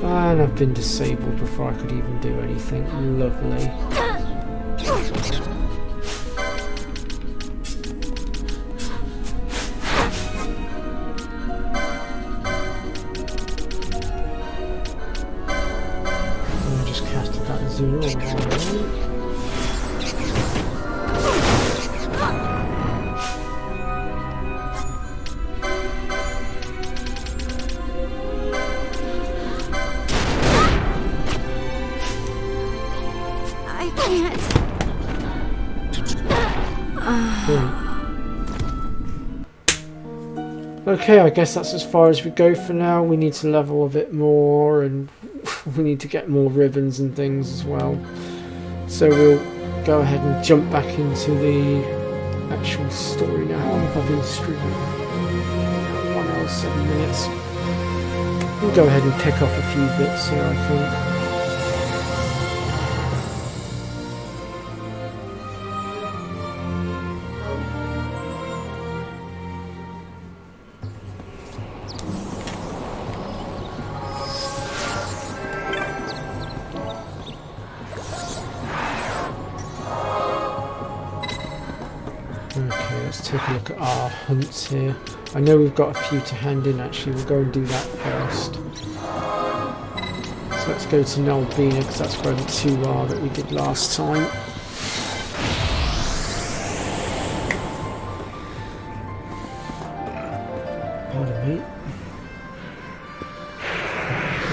And I've been disabled before I could even do anything. Lovely. I just casted that zero on. I can't. Okay, I guess that's as far as we go for now. We need to level a bit more and we need to get more ribbons and things as well. So we'll go ahead and jump back into the actual story now. How long have I been streaming? 1 hour 7 minutes. We'll go ahead and pick off a few bits here, I think. Okay, let's take a look at our hunts here. I know we've got a few to hand in actually, we'll go and do that first. So let's go to Nelbina because that's where the two are that we did last time. Pardon me.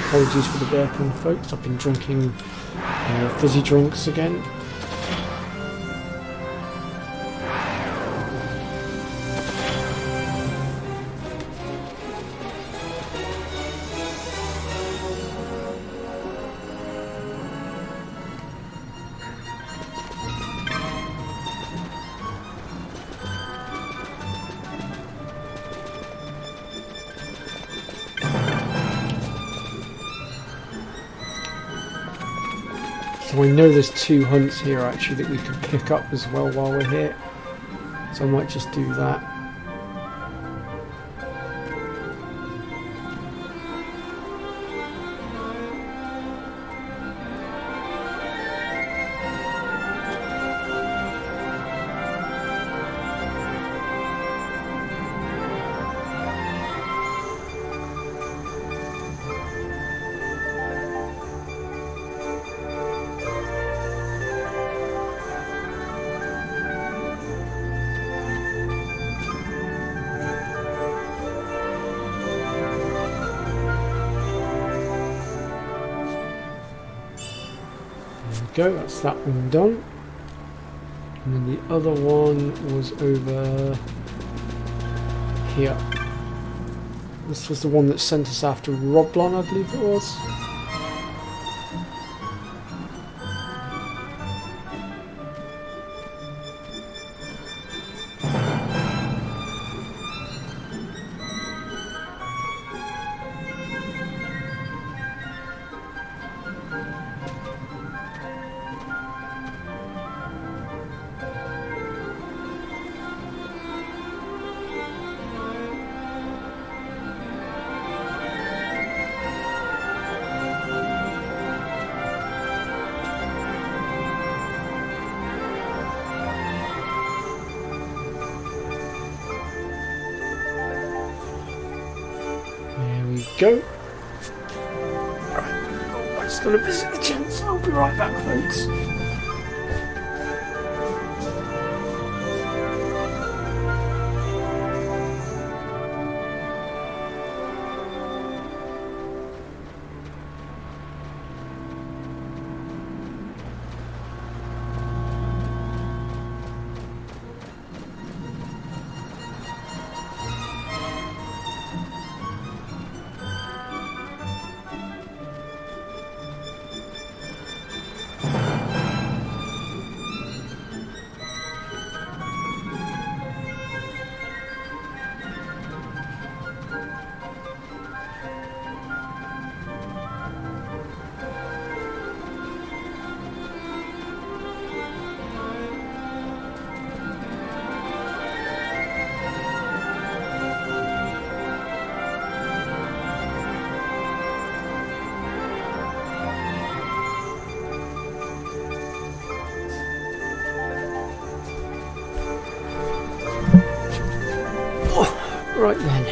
Apologies for the burping folks, I've been drinking fizzy drinks again. So I know there's 2 hunts here actually that we could pick up as well while we're here. So I might just do that. Go, that's that one done. And then the other one was over here. This was the one that sent us after Roblon, I believe it was. Go. Alright, I just gotta visit the gents. I'll be right back, folks. Right then.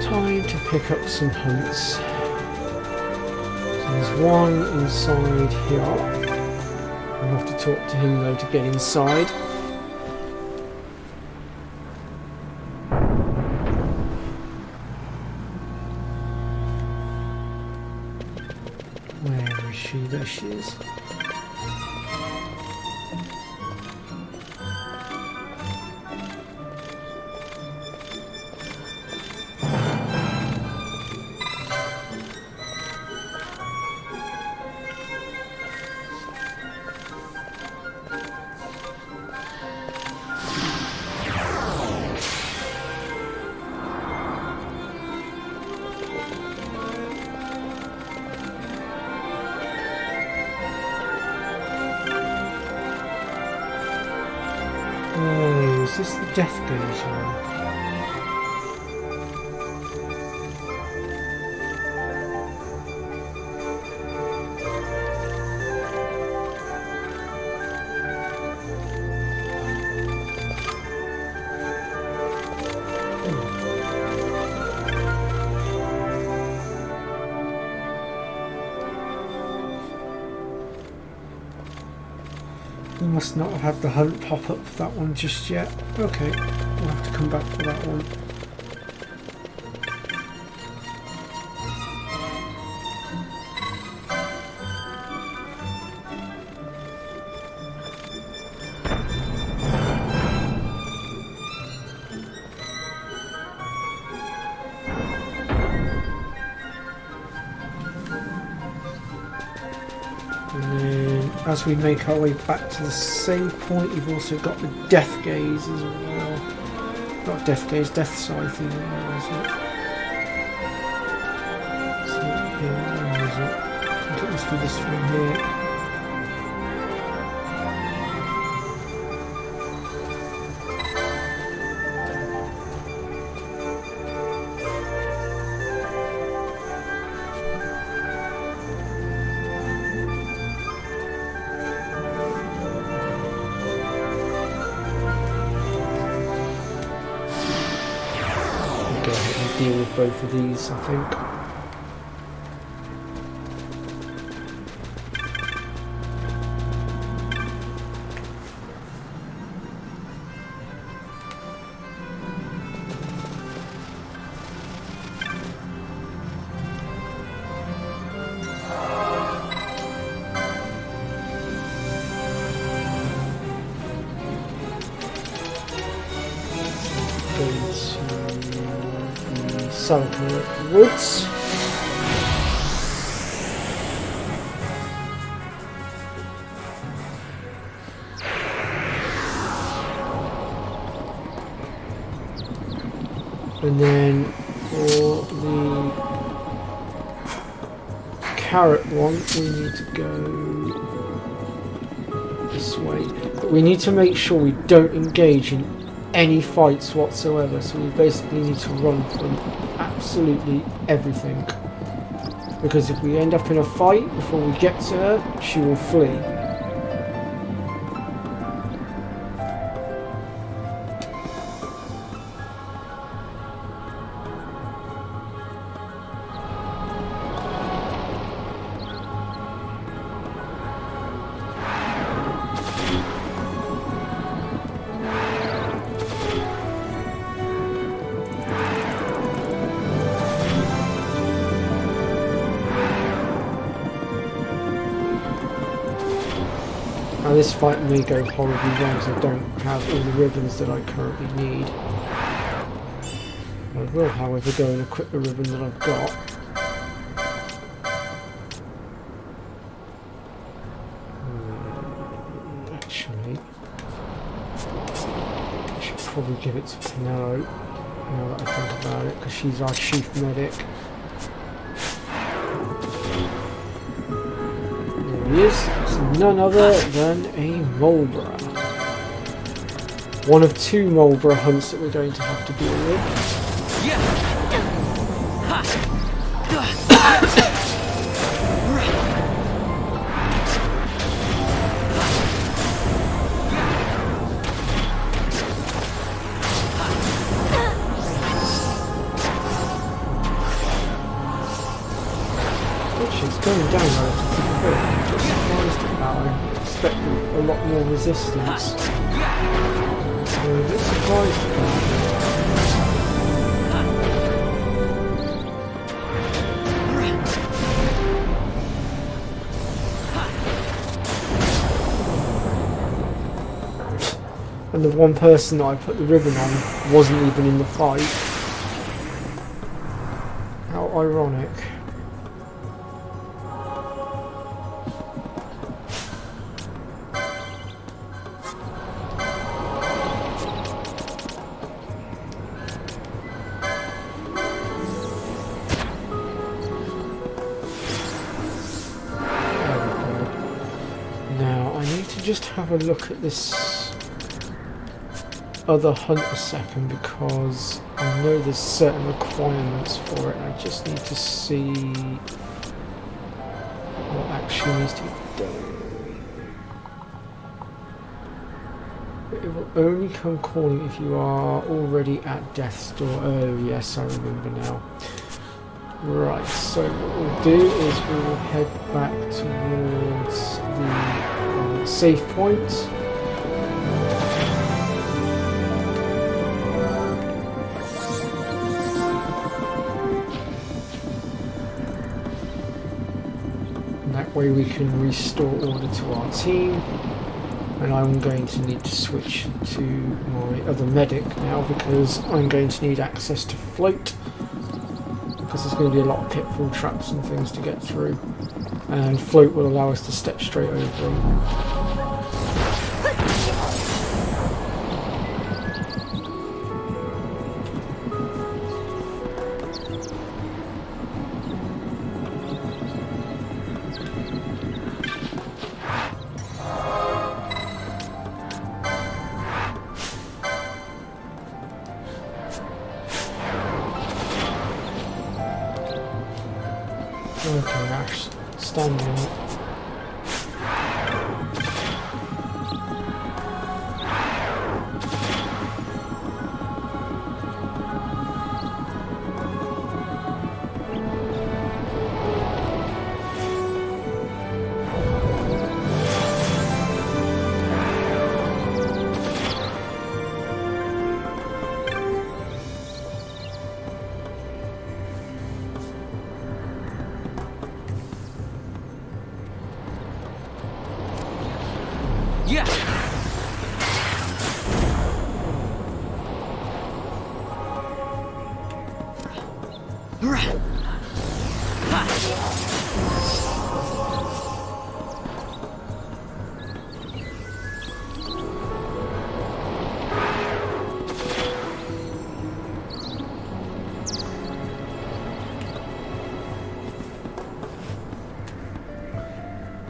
Time to pick up some hunts. So there's one inside here. I'll have to talk to him though to get inside. Where is she? There she is. Oh, is this the death gaze one? We must not have had the hunt pop up for that one just yet. Okay, we'll have to come back for that one. And then as we make our way back to the save point, you've also got the death gaze as well. Not death gaze, death scythe as well, is it? So, yeah, where is it? I think it must be this one here. Go ahead and deal with both of these, I think. Sunken Woods. And then for the carrot one, we need to go this way. But we need to make sure we don't engage in any fights whatsoever, so we basically need to run from absolutely everything, because if we end up in a fight before we get to her, she will flee. Now this fight may go horribly wrong because I don't have all the ribbons that I currently need. I will, however, go and equip the ribbon that I've got. Actually, I should probably give it to Pinello, now that I think about it, because she's our chief medic. There he is. It's none other than a Mulbra. One of two Mulbra hunts that we're going to have to deal with. going down relatively quick. I'm just surprised at that. I expected a lot more resistance. So I'm a bit surprised at that. And the one person that I put the ribbon on wasn't even in the fight. How ironic. There we go. Now I need to just have a look at this other hunt a second, because I know there's certain requirements for it and I just need to see what actually needs to be done. It will only come calling if you are already at death's door. Oh yes, I remember now. Right, so what we'll do is we will head back towards the safe point. That way we can restore order to our team, and I'm going to need to switch to my other medic now because I'm going to need access to float, because there's going to be a lot of pitfall traps and things to get through, and float will allow us to step straight over them. Okay, Ash, standing.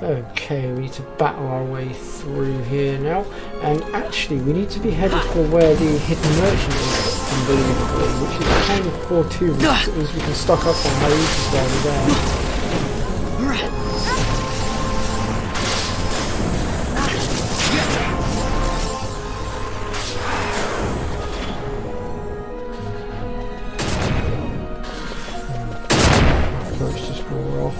Okay, we need to battle our way through here now, and actually we need to be headed for where the hidden merchant is, unbelievably, which is kind of fortuitous. It means we can stock up on hoses while we're there. First, just roar off.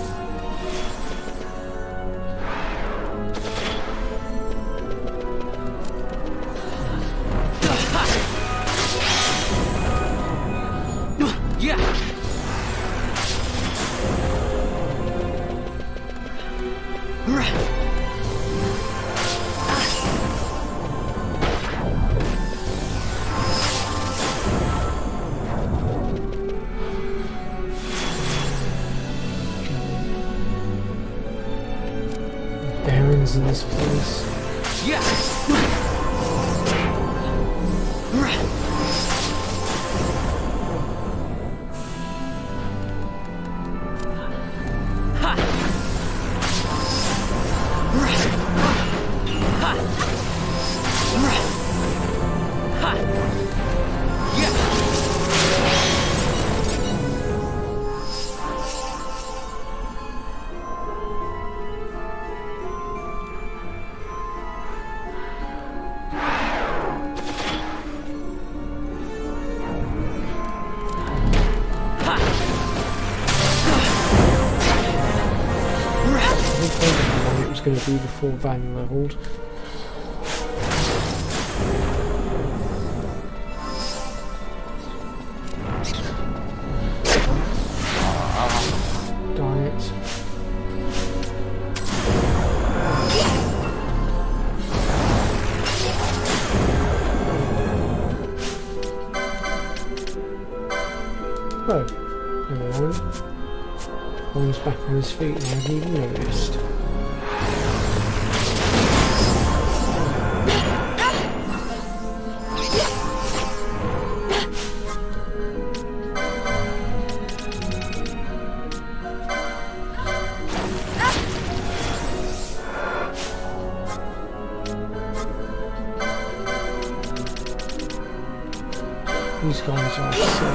Barons in this place. going to be before Van leveled. Diet. Oh, never mind. One's back on his feet and I haven't even noticed. These guys are so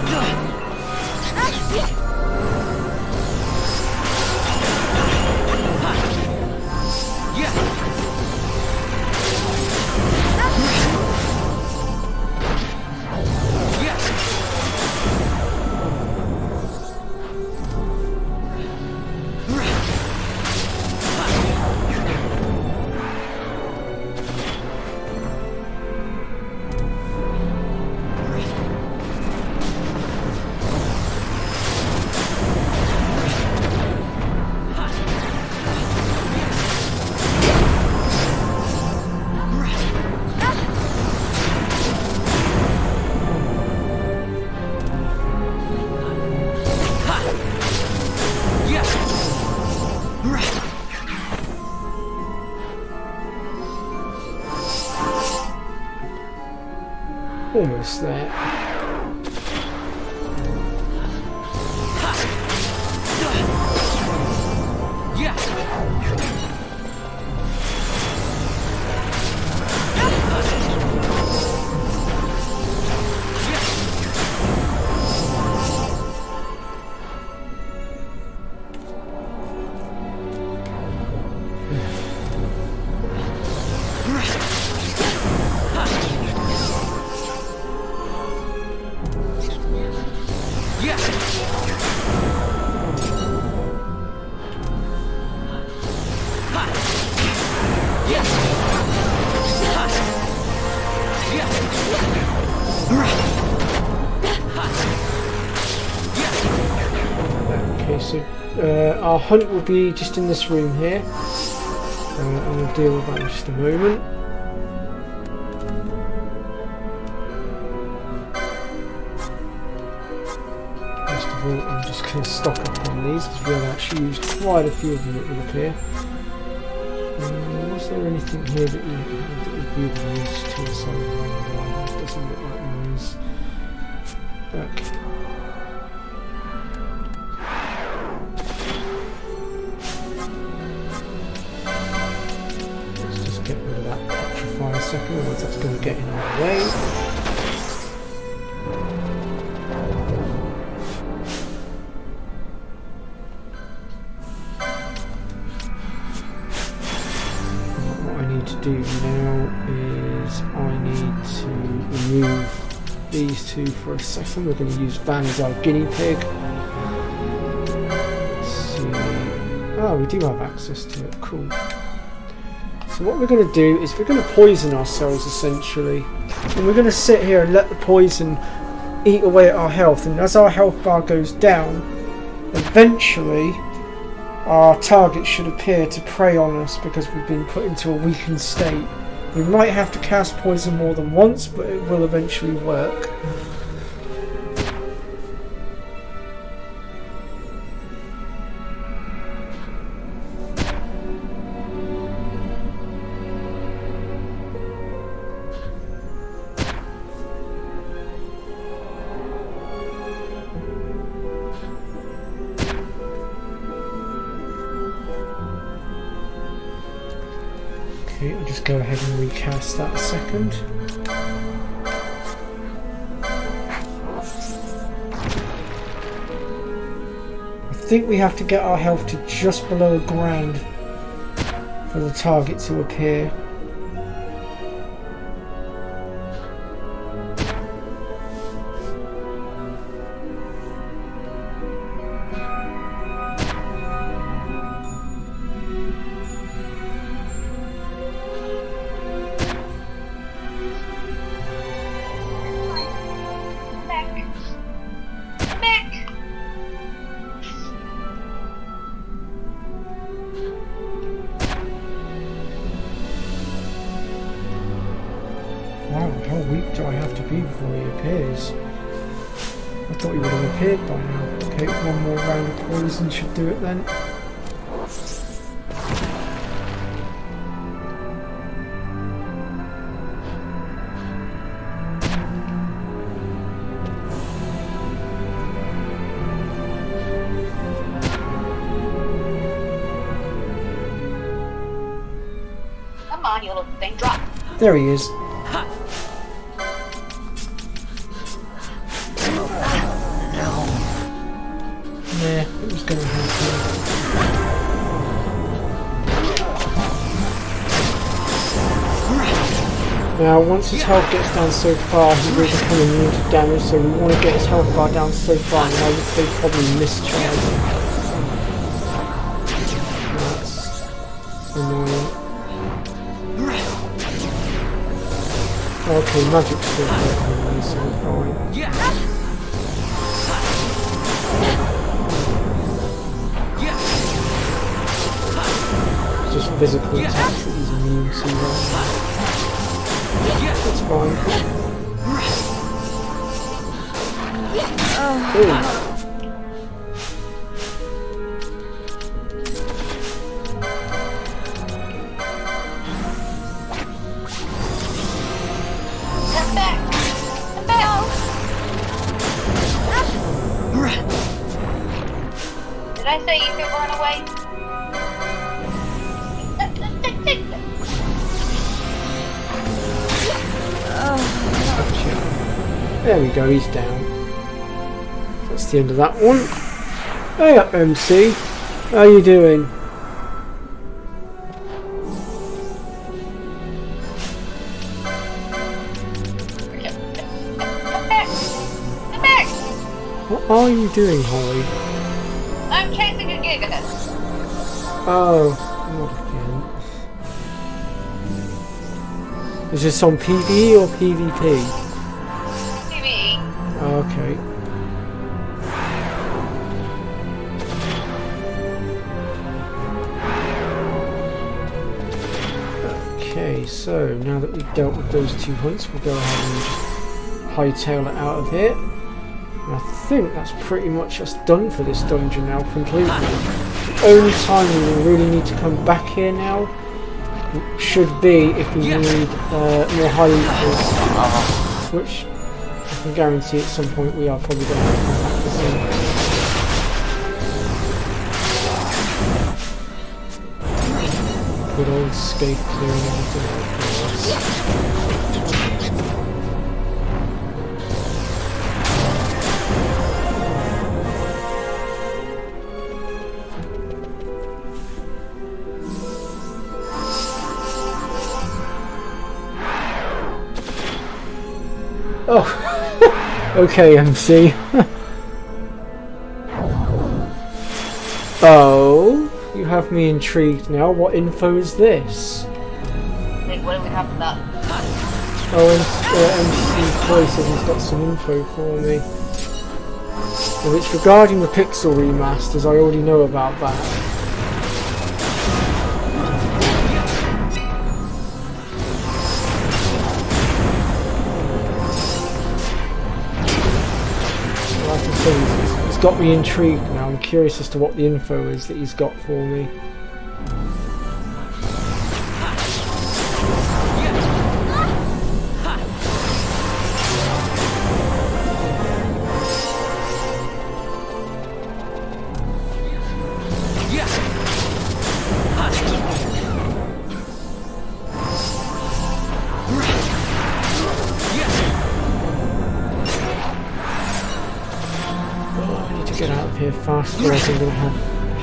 almost there. Our hunt will be just in this room here, and we'll deal with that in just a moment. First of all, I'm just going to stock up on these because we've actually used quite a few of them, it would appear. Was there anything here that would be of use to us? It doesn't look like there is. Okay. Second, otherwise that's going to get in our way. What I need to do now is I need to remove these two for a second. We're going to use Van as our guinea pig. Let's see. Oh, we do have access to it. Cool. So what we're going to do is we're going to poison ourselves essentially, and we're going to sit here and let the poison eat away at our health, and as our health bar goes down, eventually our target should appear to prey on us because we've been put into a weakened state. We might have to cast poison more than once, but it will eventually work. Okay, I'll just go ahead and recast that a second. I think we have to get our health to just below 1,000 for the target to appear. How weak do I have to be before he appears? I thought he would have appeared by now. Okay, one more round of poison should do it then. Come on, you little thing, drop. There he is. Yeah, it was going to happen. Now, once his health gets down so far, he will become immune to damage, so we want to get his health bar down so far, and I would say probably mischarge. That's annoying. Okay, magic's still working, so we're fine. Just physical attacks that he's immune to. That's fine. Ooh. Come back! Come back! Did I say you could run away? There we go, he's down. That's the end of that one. Hey up, MC. How you doing? Come back! Come back! What are you doing, Holly? I'm chasing a giga. Oh, not again. Is this on PvE or PvP? TV. Okay. Okay, so now that we've dealt with those two hunts, we'll go ahead and just hightail it out of here. And I think that's pretty much us done for this dungeon now, completely. The only time we will really need to come back here now should be if we need more high levels, which I can guarantee at some point we are probably going to have to come back to see. Good old scape clearing everything out for us. Oh, okay, MC. Oh, you have me intrigued now. What info is this? Wait, what do we have for that? Oh, MC Toy says he's got some info for me. Well, it's regarding the Pixel remasters. I already know about that. He's got me intrigued now. I'm curious as to what the info is that he's got for me. Get out of here faster, or I'm going to have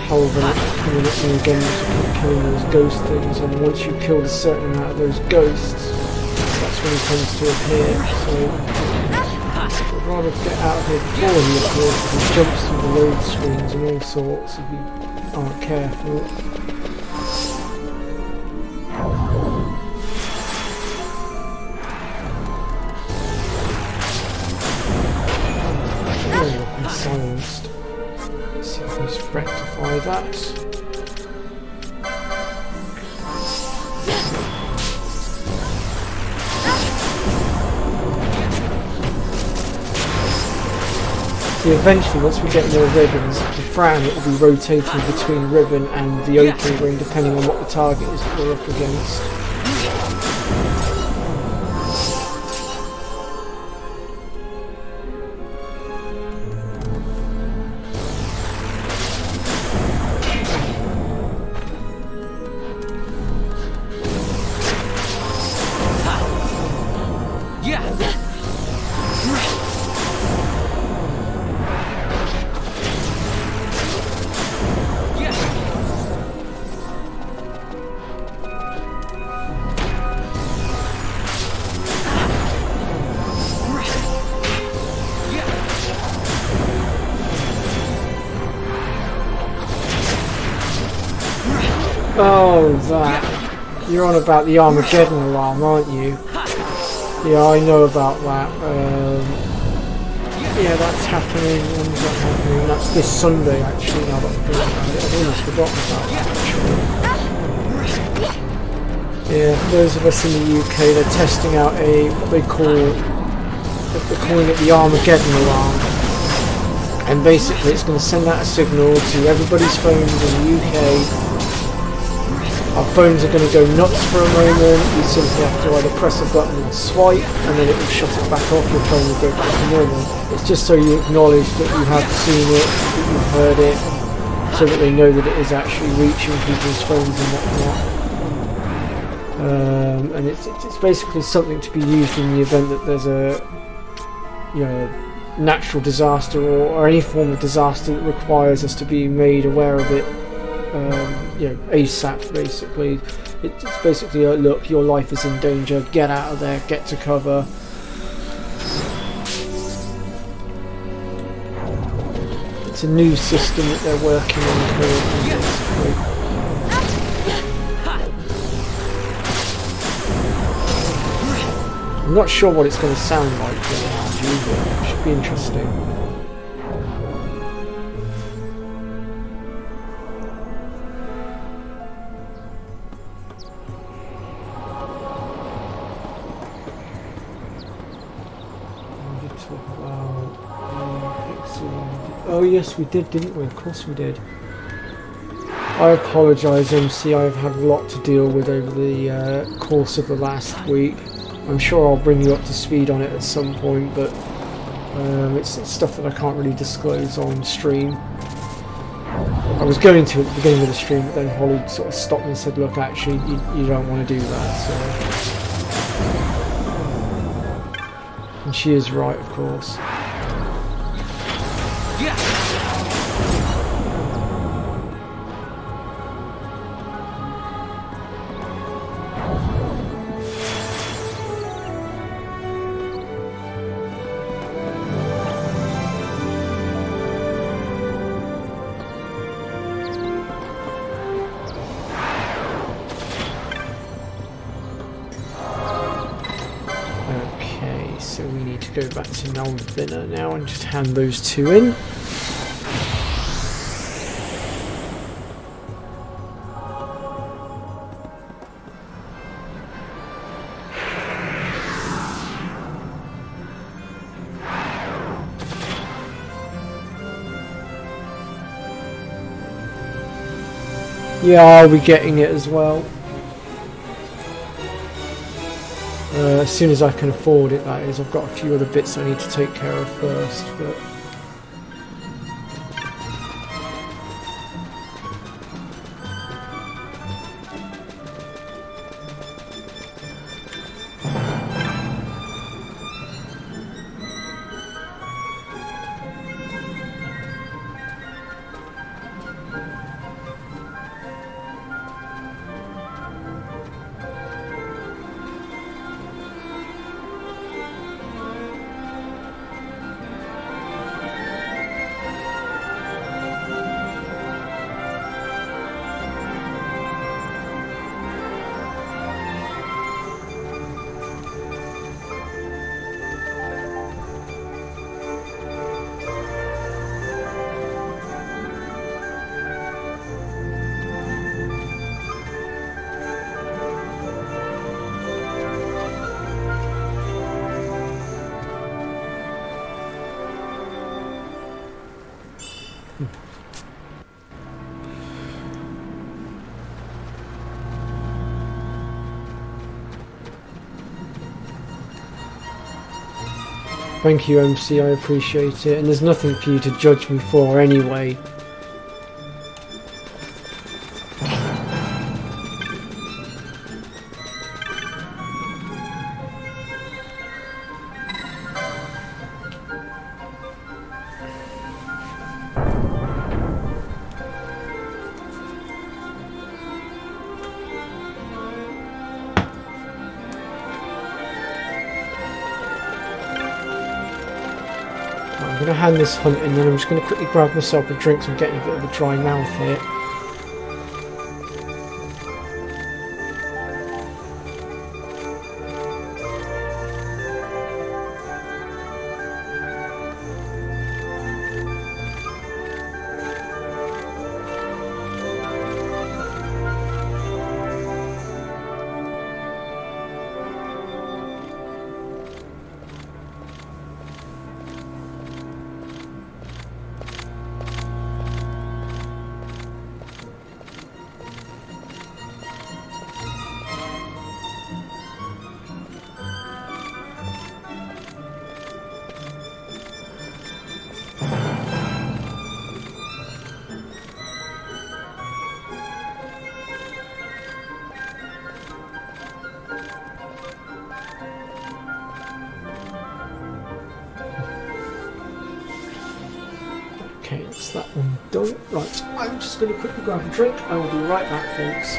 hell of a lot coming at me again to keep killing those ghost things, and once you kill a certain amount of those ghosts, that's when he tends to appear, so I'd rather get out of here before he appears, because he jumps through the load screens and all sorts if you aren't careful. Silenced. Let's see if we can rectify that. see, eventually, once we get more ribbons, the Fran, it will be rotating between ribbon and the opening ring, depending on what the target is that we're up against. Oh, that. You're on about the Armageddon alarm, aren't you? Yeah, I know about that. Yeah, that's happening. When's that happening? That's this Sunday, actually, now that I think about it. I've almost forgotten about that, actually. Yeah, for those of us in the UK, they're testing out what they're calling it the Armageddon alarm. And basically it's going to send out a signal to everybody's phones in the UK. Our phones are going to go nuts for a moment. You simply have to either press a button or swipe, and then it will shut it back off. Your phone will go back to normal. It's just so you acknowledge that you have seen it, that you've heard it, so that they know that it is actually reaching people's phones and whatnot. And it's basically something to be used in the event that there's a natural disaster or any form of disaster that requires us to be made aware of it. ASAP, basically. It's basically look, your life is in danger, get out of there, get to cover. It's a new system that they're working on currently, basically. I'm not sure what it's going to sound like, but it should be interesting. Oh yes, we did, didn't we? Of course we did. I apologise, MC. I've had a lot to deal with over the course of the last week. I'm sure I'll bring you up to speed on it at some point, but it's stuff that I can't really disclose on stream. I was going to at the beginning of the stream, but then Holly sort of stopped me and said, look, actually, you don't want to do that. So. And she is right, of course. Go back to Melvina now and just hand those two in. Yeah, I'll be getting it as well. As soon as I can afford it, that is. I've got a few other bits I need to take care of first, but... Thank you, MC, I appreciate it. And there's nothing for you to judge me for anyway. I'm going to hand this hunt in, then I'm just going to quickly grab myself a drink so I'm getting a bit of a dry mouth here. Okay, that's that one done. Right, I'm just going to quickly grab a drink. I will be right back, folks.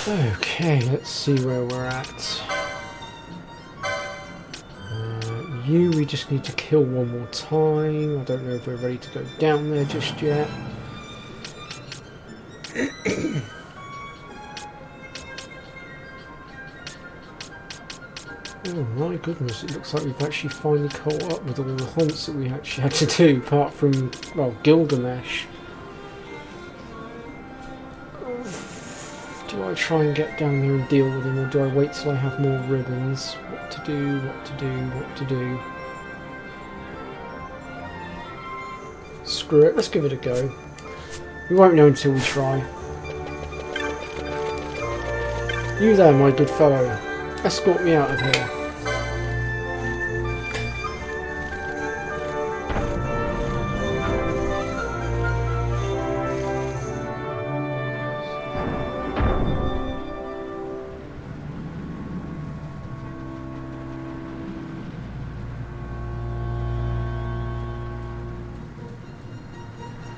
Okay, let's see where we're at. You, we just need to kill one more time. I don't know if we're ready to go down there just yet. Oh my goodness, it looks like we've actually finally caught up with all the hunts that we actually had to do, apart from, well, Gilgamesh. Do I try and get down there and deal with him, or do I wait till I have more ribbons? What to do, what to do, what to do. Screw it, let's give it a go. We won't know until we try. You there, my good fellow. Escort me out of here.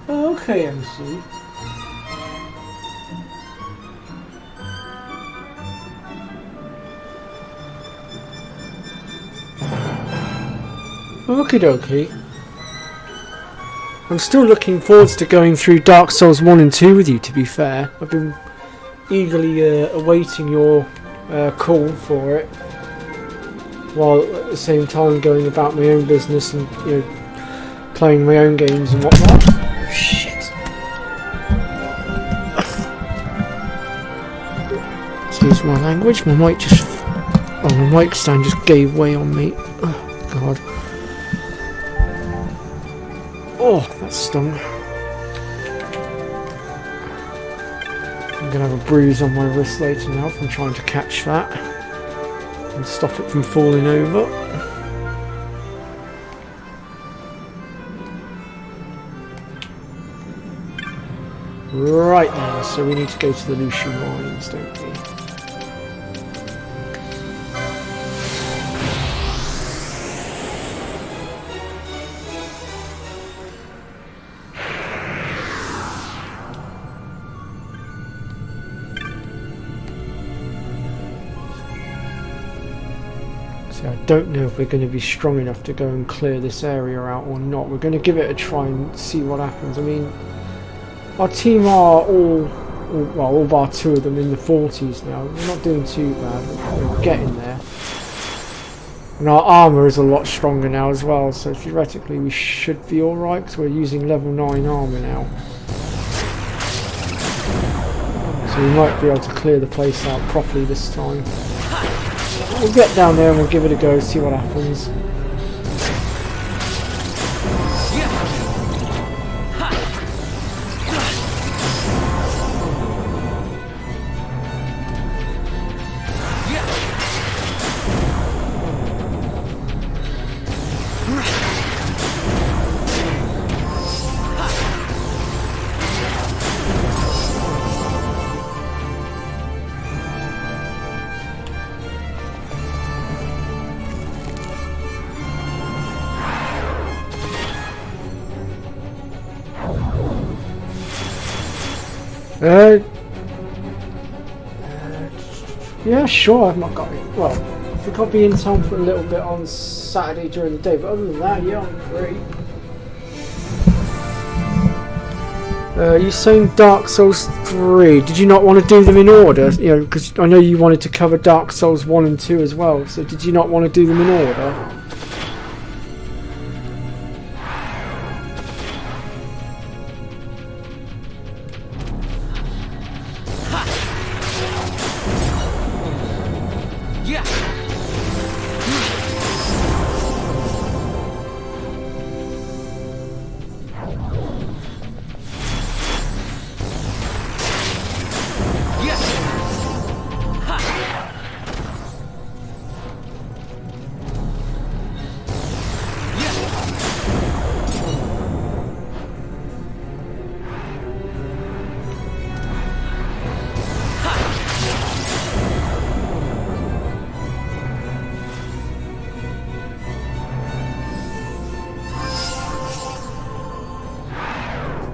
Okay, MC. Okie dokie. I'm still looking forward to going through Dark Souls 1 and 2 with you, to be fair. I've been eagerly awaiting your call for it, while at the same time going about my own business and playing my own games and whatnot. Shit. Excuse my language. My mic my mic stand just gave way on me. Oh god. Oh, that stung. I'm gonna have a bruise on my wrist later now from trying to catch that and stop it from falling over. Right now, so we need to go to the Lucian Mines, don't we? I don't know if we're going to be strong enough to go and clear this area out or not. We're going to give it a try and see what happens. I mean, our team are all bar two of them in the 40s now. We're not doing too bad. We're getting there. And our armour is a lot stronger now as well, so theoretically we should be alright because we're using level 9 armour now. So we might be able to clear the place out properly this time. We'll get down there and we'll give it a go, see what happens. Yeah, sure, I've not got it. Well, I think I'll be in town for a little bit on Saturday during the day, but other than that, yeah, I'm free. You saying Dark Souls 3? Did you not want to do them in order? Because I know you wanted to cover Dark Souls 1 and 2 as well, so did you not want to do them in order?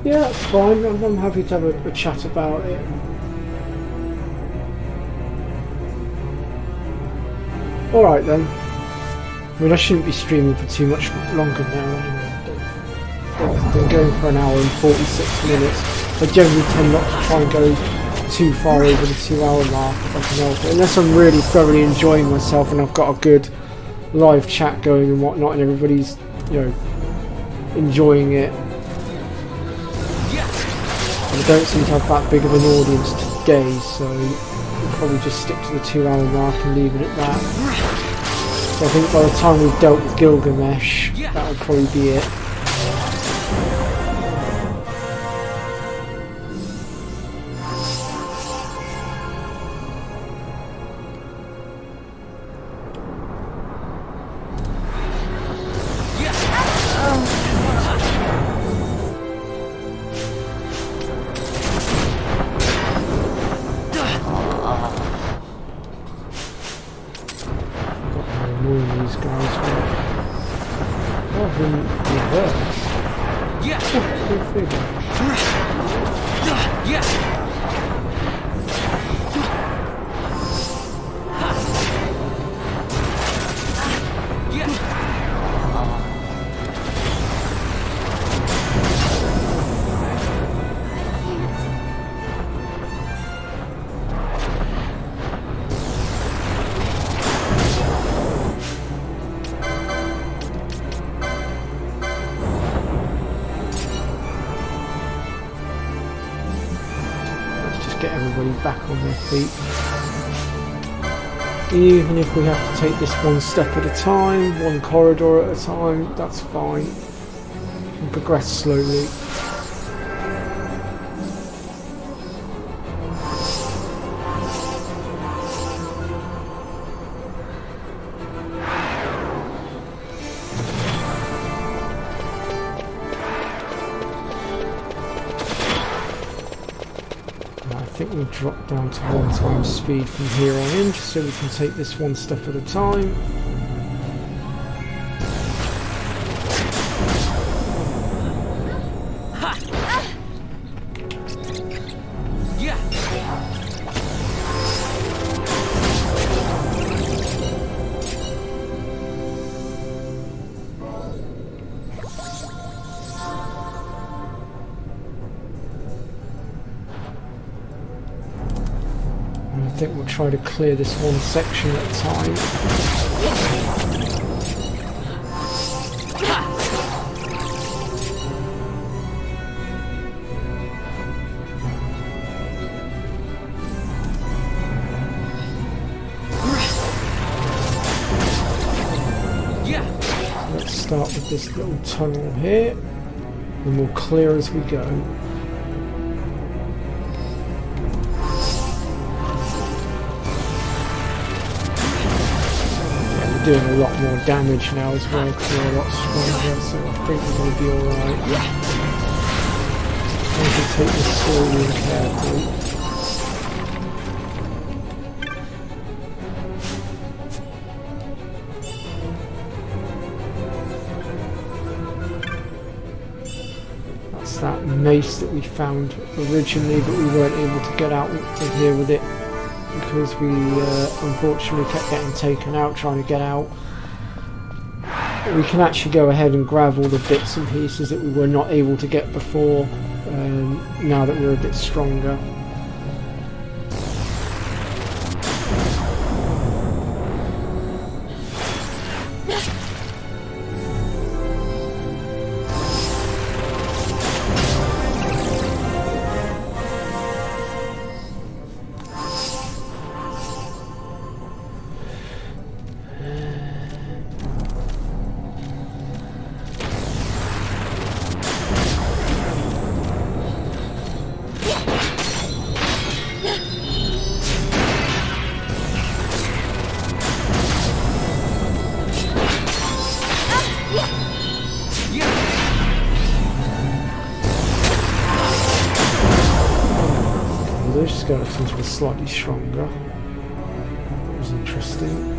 Yeah, that's fine. I'm happy to have a chat about it. Alright then. I mean, I shouldn't be streaming for too much longer now anyway. I've been going for an hour and 46 minutes. I generally tend not to try and go too far over the 2 hour mark if I can help it. Unless I'm really thoroughly enjoying myself and I've got a good live chat going and whatnot and everybody's, enjoying it. I don't seem to have that big of an audience today, so we'll probably just stick to the 2 hour mark and leave it at that. So I think by the time we've dealt with Gilgamesh, that will probably be it. everybody back on their feet. Even if we have to take this one step at a time, one corridor at a time, that's fine. And progress slowly. I think we'll drop down to 1 times speed from here on in, just so we can take this one step at a time. I think we'll try to clear this one section at a time. So let's start with this little tunnel here, and we'll clear as we go. Doing a lot more damage now as well because we're a lot stronger, so I think we're going to be alright. I need to take this slowly and carefully. That's that mace that we found originally, but we weren't able to get out of here with it, because we unfortunately kept getting taken out trying to get out. We can actually go ahead and grab all the bits and pieces that we were not able to get before, now that we're a bit stronger. Those skeletons were slightly stronger. That was interesting.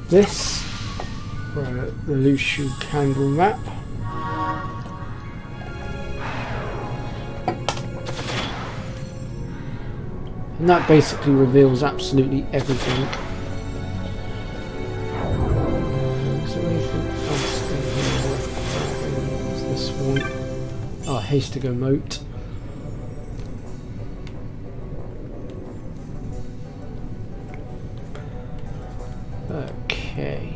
This for the Lushu candle map. And that basically reveals absolutely everything. Is there anything else in here? What's this one? Oh, Hastigo Moat. Okay,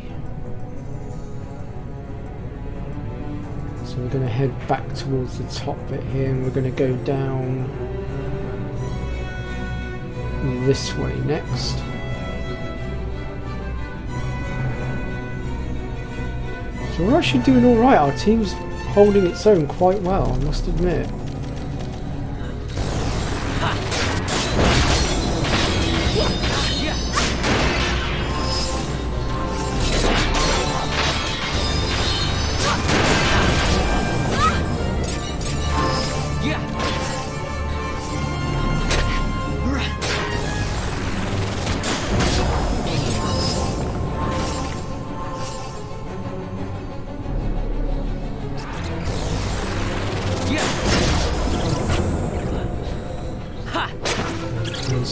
so we're going to head back towards the top bit here, and we're going to go down this way next. So we're actually doing alright, our team's holding its own quite well, I must admit.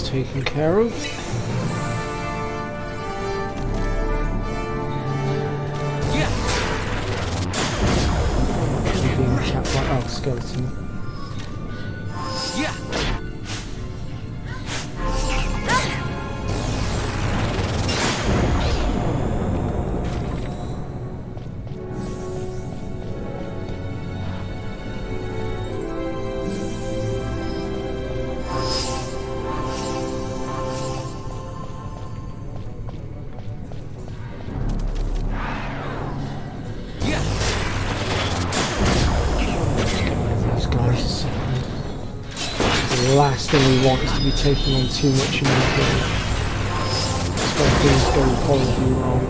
taken care of. Being attacked by skeleton. The last thing we want is to be taking on too much inventory. That's where things go horribly wrong.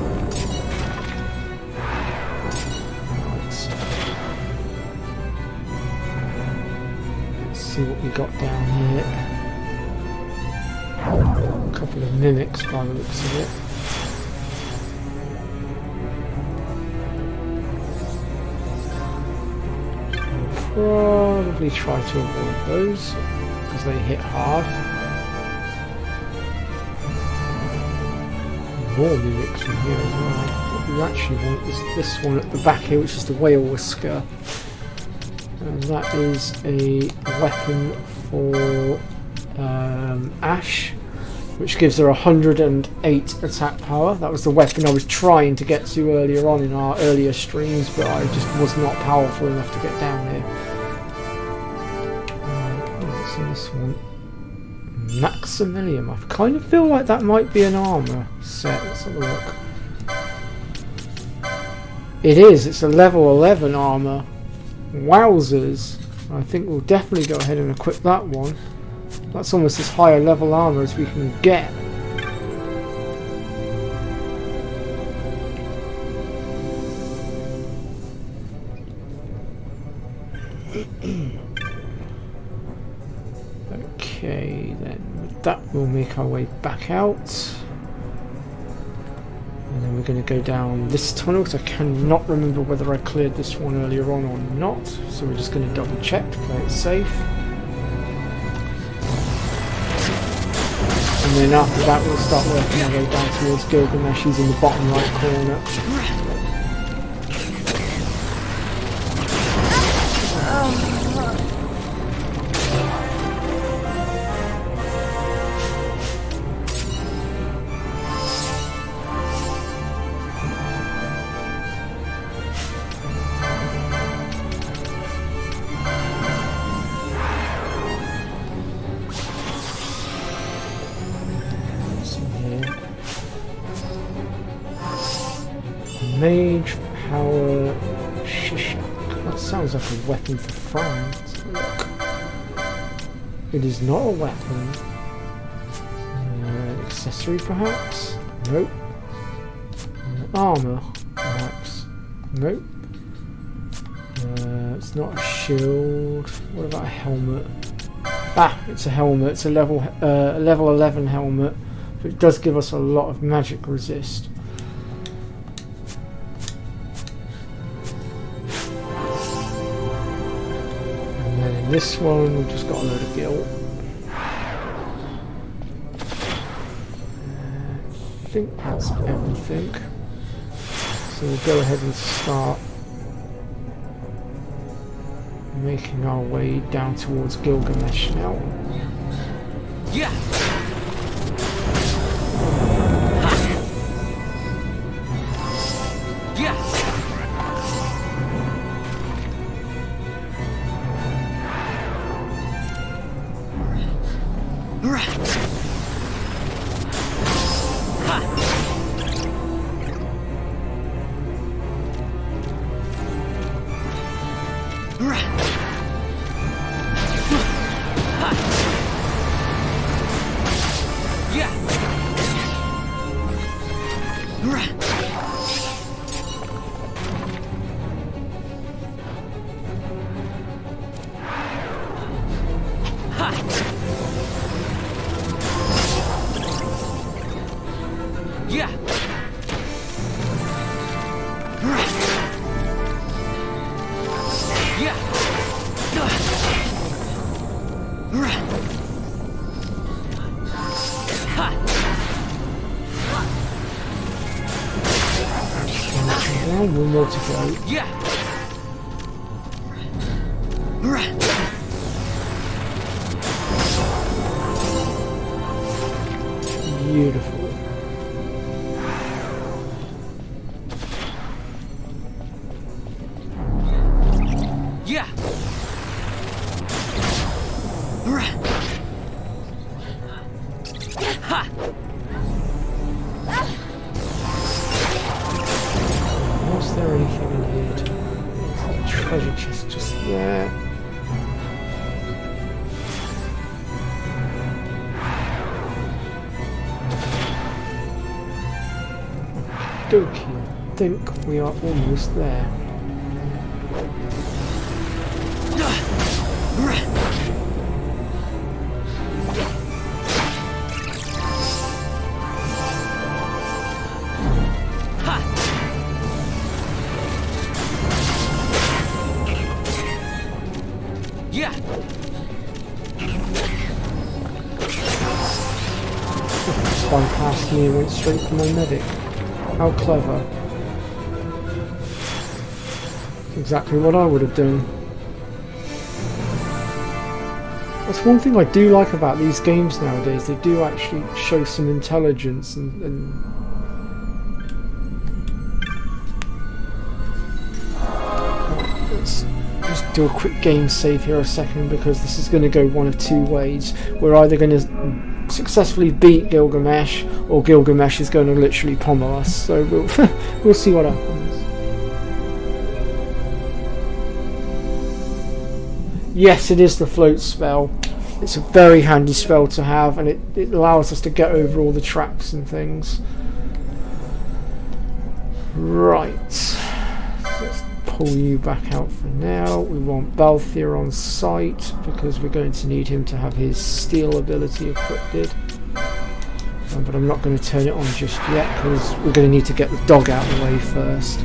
Let's see what we got down here. A couple of mimics by the looks of it. Probably try to avoid those because they hit hard. More mimics from here as well. What we actually want is this one at the back here, which is the whale whisker, and that is a weapon for Ash, which gives her 108 attack power. That was the weapon I was trying to get to earlier on in our earlier streams, but I just was not powerful enough to get down here. What's in this one? Maximilium. I kind of feel like that might be an armor set. Let's have a look. It is. It's a level 11 armor. Wowzers. I think we'll definitely go ahead and equip that one. That's almost as high a level armor as we can get. Okay, then with that we'll make our way back out. And then we're going to go down this tunnel because I cannot remember whether I cleared this one earlier on or not. So we're just going to double check to play it safe. And then after that we'll start working our way down towards Gilgamesh. He's in the bottom right corner. Mage Power Shishak. That sounds like a weapon for France. Look. It is not a weapon. Accessory perhaps? Nope. Armor perhaps? Nope. It's not a shield. What about a helmet? Ah, it's a helmet. It's a level 11 helmet. But it does give us a lot of magic resist. This one, we've just got a load of guilt. I think that's everything. So we'll go ahead and start making our way down towards Gilgamesh now. Yeah. to go. Yeah. Beautiful. Yeah. Ha. Was there anything in here? There's a treasure chest just there. Dokie, I think we are almost there. Yeah. Spun past me and went straight for my medic. How clever. Exactly what I would have done. That's one thing I do like about these games nowadays. They do actually show some intelligence and let's just do a quick game save here a second, because this is going to go one of two ways. We're either going to successfully beat Gilgamesh, or Gilgamesh is going to literally pommel us. So we'll see what happens. Yes, it is the float spell. It's a very handy spell to have, and it allows us to get over all the traps and things. Right. So let's pull you back out for now. We want Balthier on site, because we're going to need him to have his steel ability equipped. But I'm not going to turn it on just yet, because we're going to need to get the dog out of the way first.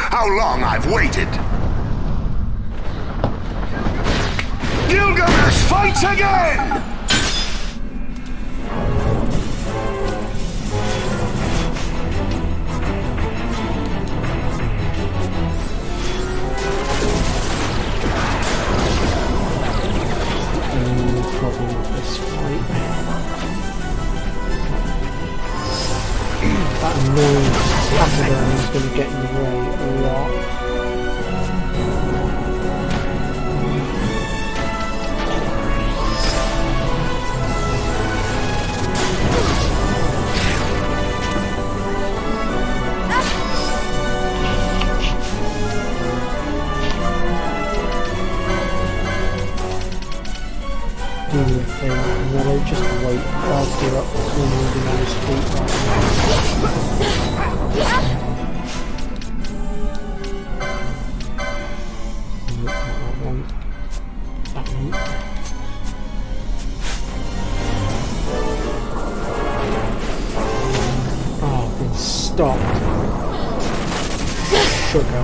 How long I've waited! Gilgamesh fights again! Probably this fight. That annoying pachyderm is going to get in the way a lot. Do me a favour, and then I'll just wait while you're up swimming on his feet right Oh, I've been stopped. Sugar.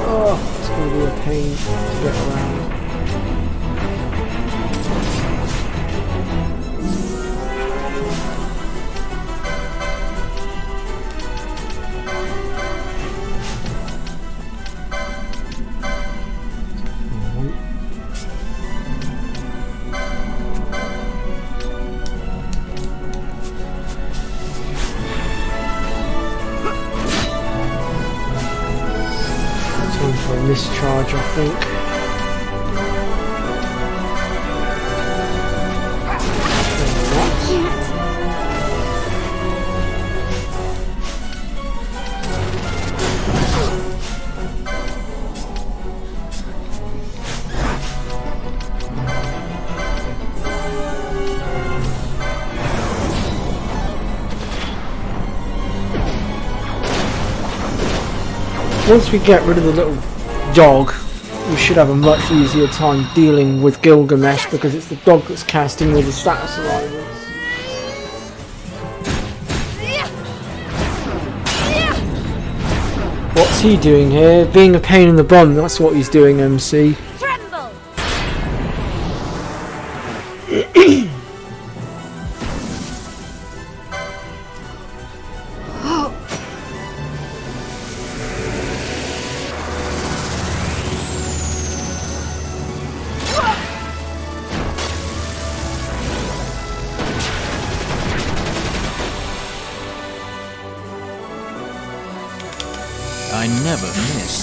Oh, it's going to be a pain to get around. For a mischarge, I think. Once we get rid of the little dog, we should have a much easier time dealing with Gilgamesh, because it's the dog that's casting all the status alignments. What's he doing here? Being a pain in the bum, that's what he's doing, MC. Tremble! I never miss.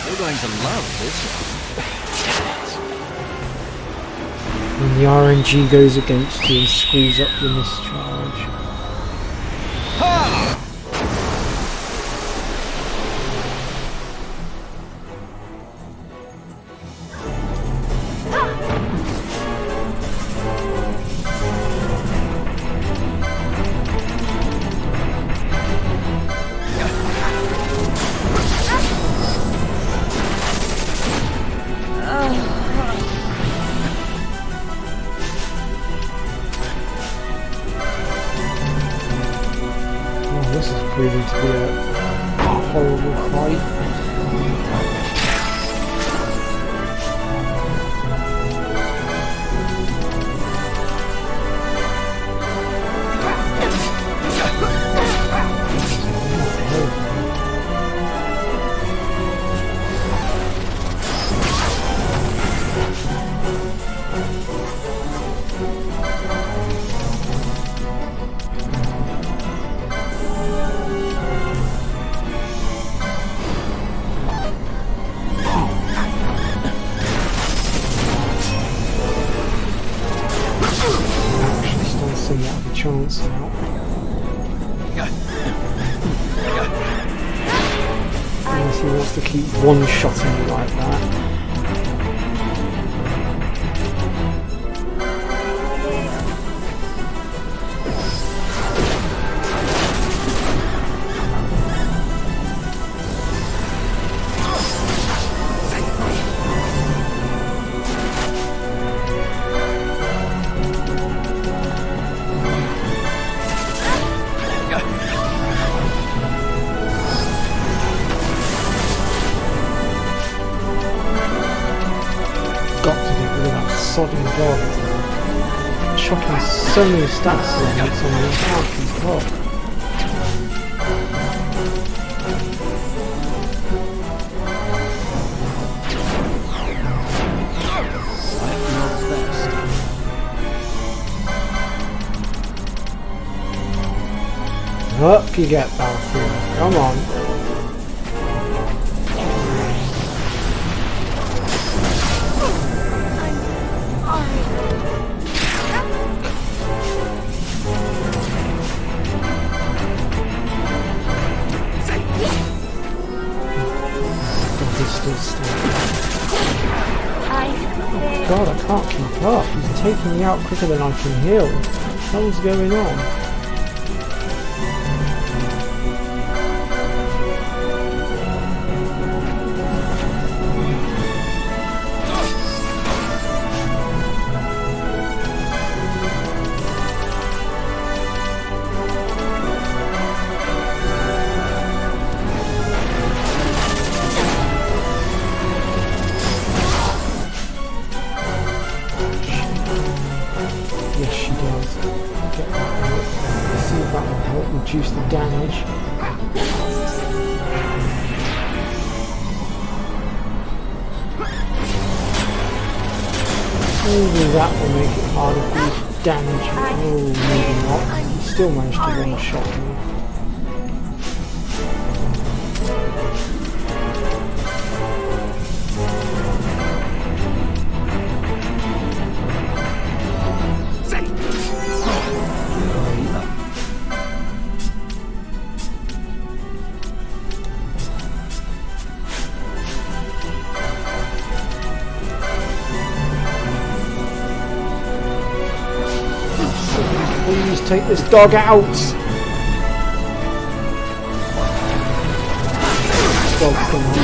You're going to love this. When the RNG goes against you and screws up your mischarge. This is proving to be a horrible fight. Chance now. Unless he wants to keep one-shotting you like that. Sodding dog. Chucking so many stats against someone who can't keep up. Up you get, Battlefield. Come on. God, I can't keep up. He's taking me out quicker than I can heal. What the hell's going on? Yes, she does. Get that out. See if that will help reduce the damage. Maybe that will make it harder for you to damage. Oh, maybe not. You still managed to one-shot me. Please take this dog out! Dog's the one.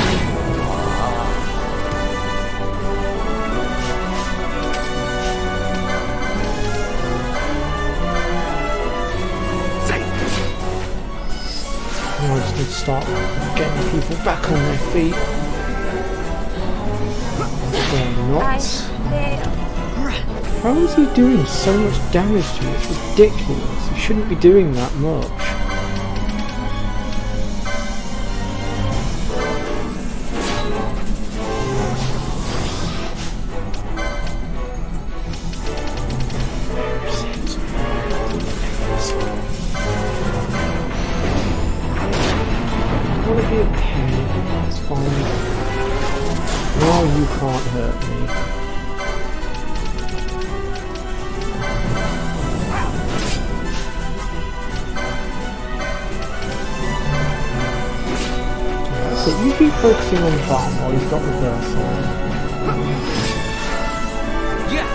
Now I just need to start getting people back on their feet. They're not. How is he doing so much damage to me? It's ridiculous. He shouldn't be doing that much. want to be a pain. It's fine. Now you can't hurt me. So you keep focusing on Bomb while he's got reverse on. Yeah.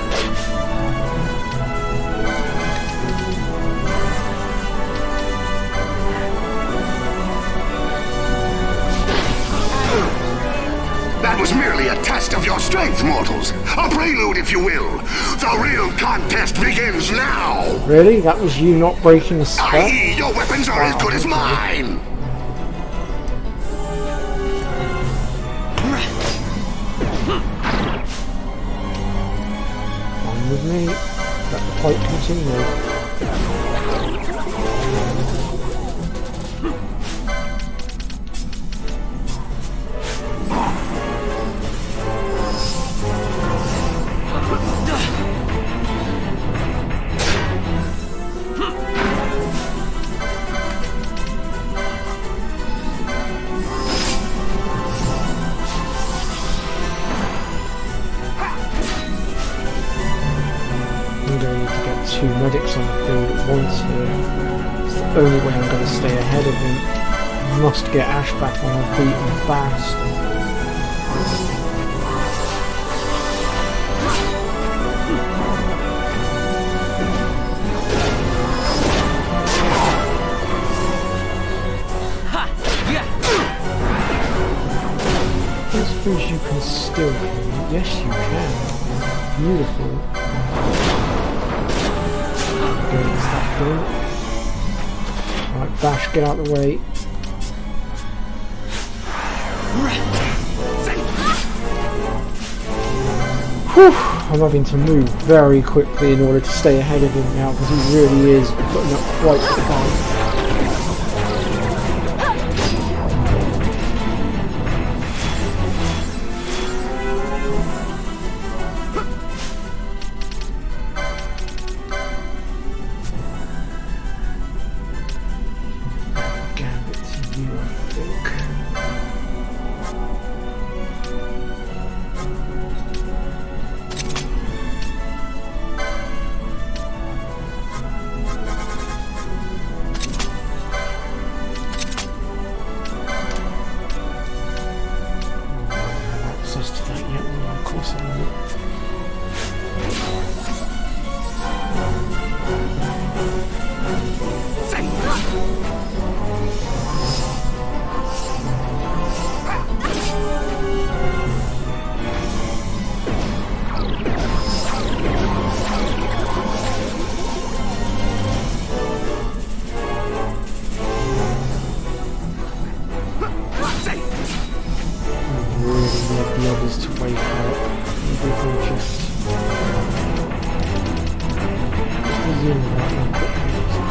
That was merely a test of your strength, mortals. A prelude, if you will. The real contest begins now. Really? That was you not breaking the spell? I.e., your weapons are as good as mine. Fine with me. Let the fight continue. Two medics on the field at once here. It's the only way I'm going to stay ahead of him. I must get Ash back on her feet and fast. I suppose you can still kill me. Yes, you can. Beautiful. Against that thing. Right, Bash, get out of the way. Whew, I'm having to move very quickly in order to stay ahead of him now because he really is putting up quite the fight.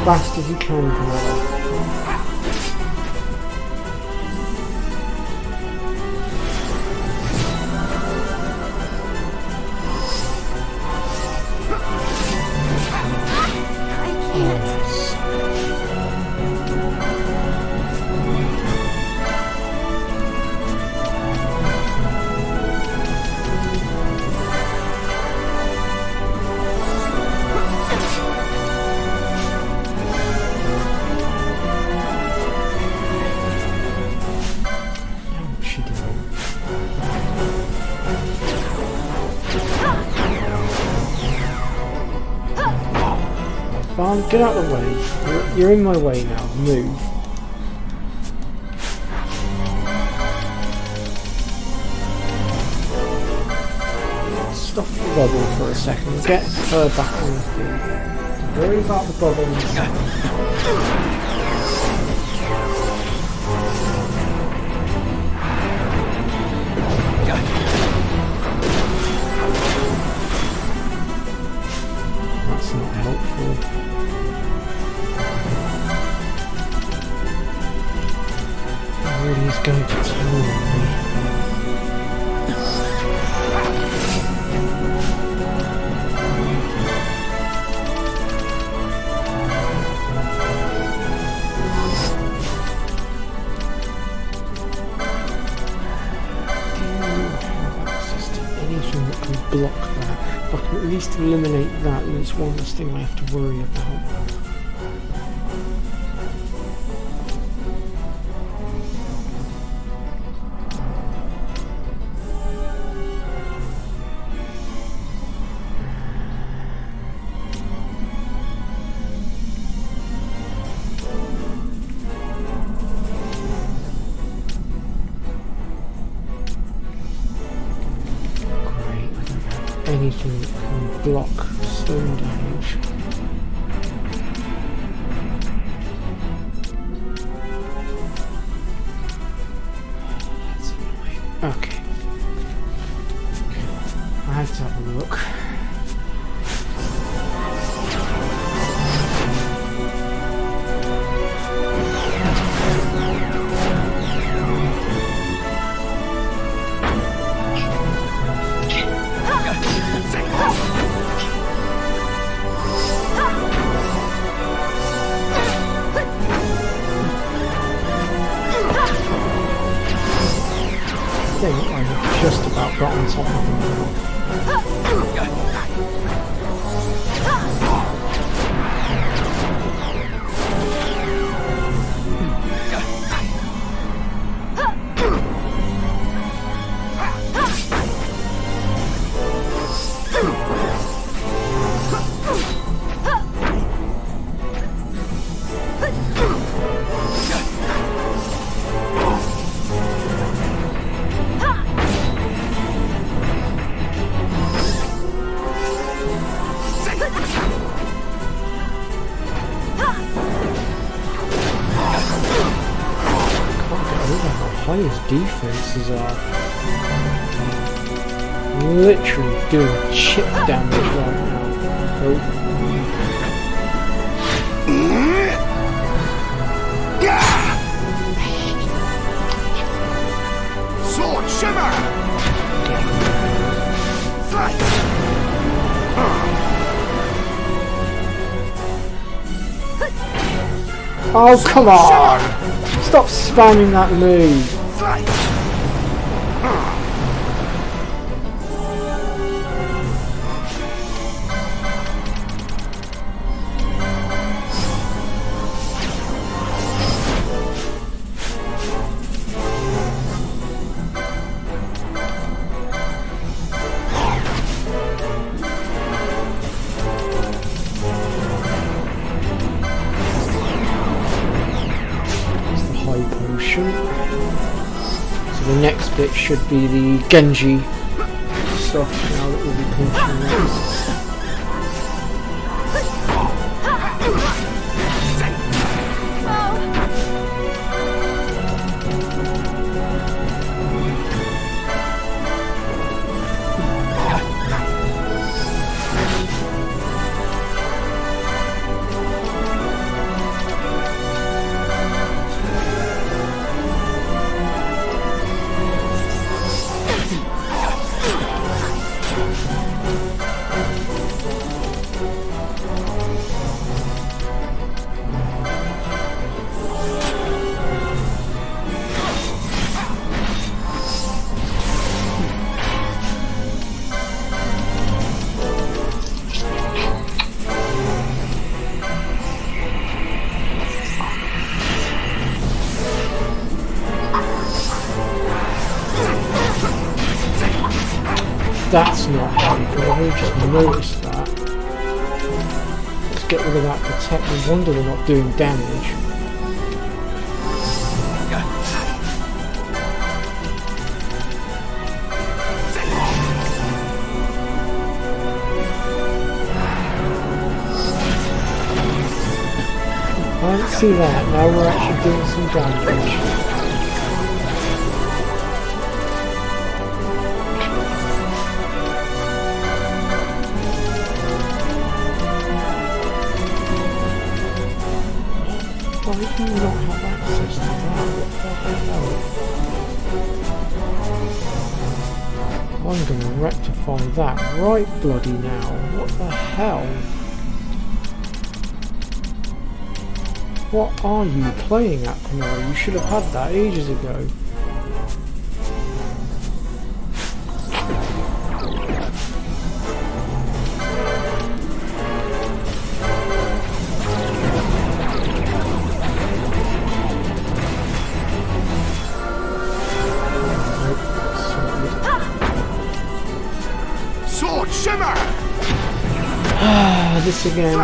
Fast as you can, Camilla. Barn, get out of the way. You're in my way now. Move. Stop the bubble for a second. Get her back on the field. Worry about the bubble instead. That's not helpful. Really is going to tell me. block that. If I can at least eliminate that, then it's one less thing I have to worry about. Anything that can block stone damage. That's annoying. Okay. I had to have a look. I think I've just about got on top of them now. His defenses are literally doing chip damage right now. Oh. Sword shimmer! Fight! Oh, come on! Stop spamming that move! So the next bit should be the Genji stuff now that we'll be punching next. That's not helpful, I just noticed that. Let's get rid of that protect. No wonder they're not doing damage. I didn't see that, now we're actually doing some damage. Why do you not have access to that? What the hell? I'm going to rectify that right bloody now. What the hell? What are you playing at, Panora? You should have had that ages ago. this again.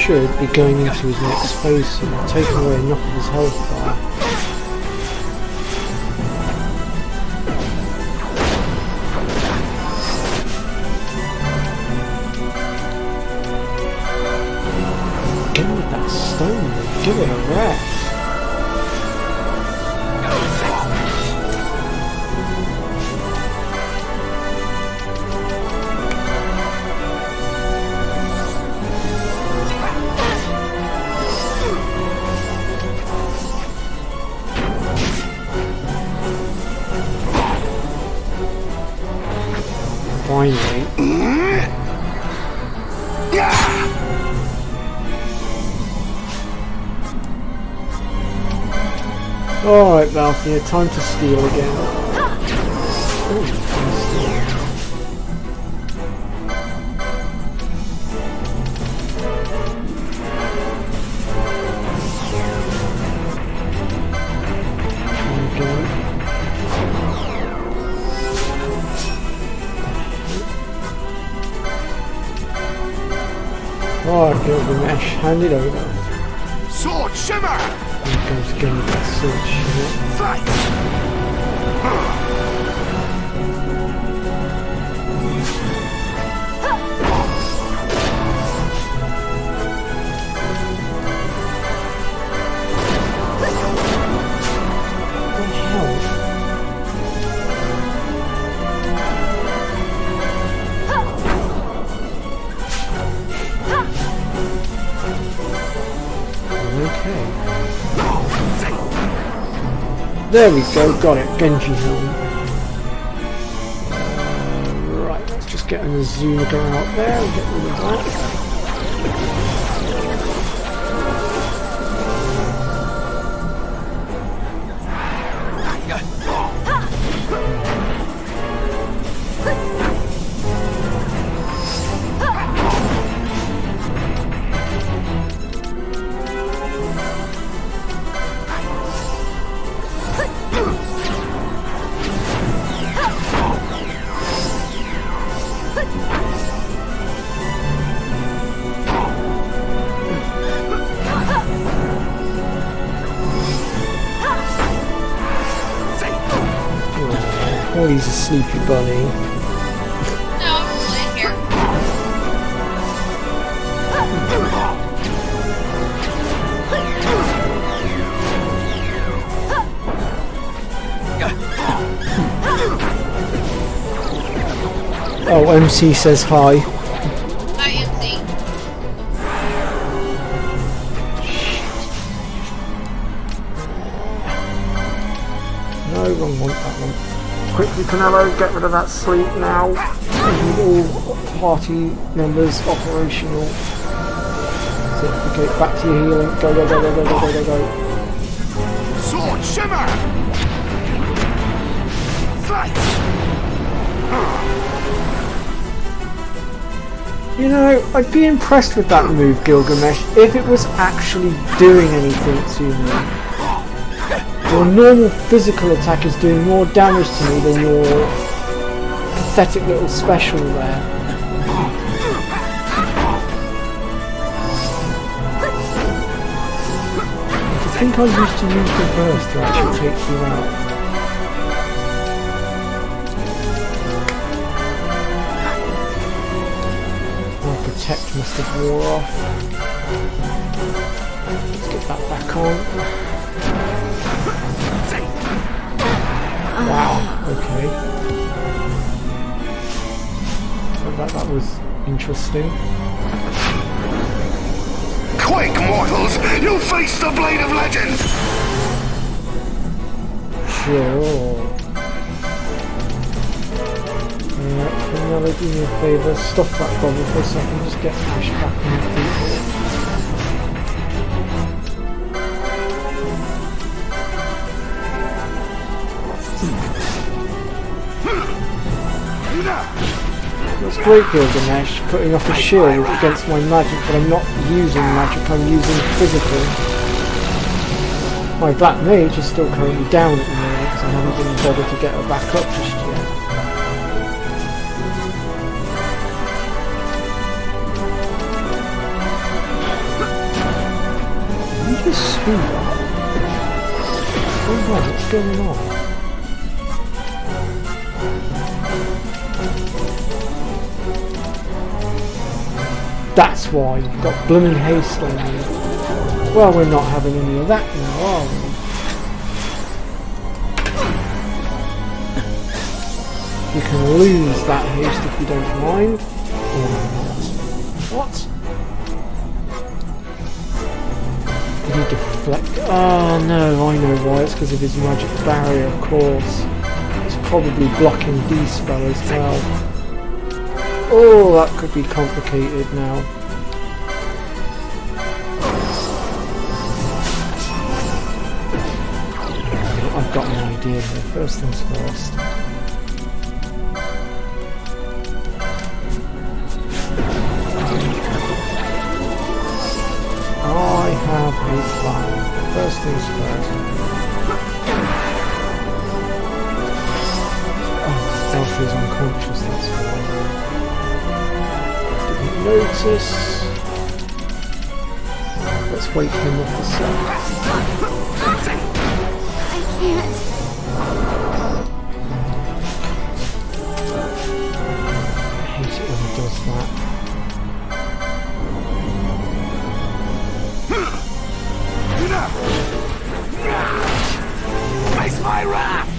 Should be going into his next phase and taking away enough of his health bar. Get with that stone, give it a rest. Finally. Alright, Valthea, time to steal again. Alright, Gilgamesh, hand it over. Sword shimmer! I'm going to get that sword shimmer. Fight! What the hell? Okay. There we go, got it, Genji helm. Right, let's just get an Azuma out there and get rid of that. Oh, he's a sleepy bunny. No, I'm just laying here. Oh, MC says hi. Hi, MC. No, wrong one, that one. Quickly, Canelo, get rid of that sleep now. All party members operational. So, okay, back to your healing. Go, go, go, go, go, go, go, go, go. Sword shimmer! Fight! You know, I'd be impressed with that move, Gilgamesh, if it was actually doing anything to me. Your normal physical attack is doing more damage to me than your pathetic little special there. I think I used to use reverse to actually take you out. protect must have wore off. Let's get that back on. Wow, okay. That was interesting. Quake, mortals! You face the blade of legend! Sure. Can you do me a favour? Stop that bubble for a second, just get Ash back on the feet. That's great, Gilgamesh, putting off a shield against my magic, but I'm not using magic, I'm using physical. My Black Mage is still currently down at the moment because I haven't been bothered to get her back up just yet. Can you just speed up? Oh my, what's going on? That's why you've got blooming haste on you. Well, we're not having any of that now, are we? You can lose that haste if you don't mind. Or not. What? Did he deflect? Oh no, I know why. It's because of his magic barrier, of course. It's probably blocking D-spell as well. Oh, that could be complicated now. I've got an idea here. First things first. I have a plan. First things first. Oh, Alfie's unconscious, that's why. Notice. Let's wake him up a sec. I can't. I hate it when he does that. Face my wrath!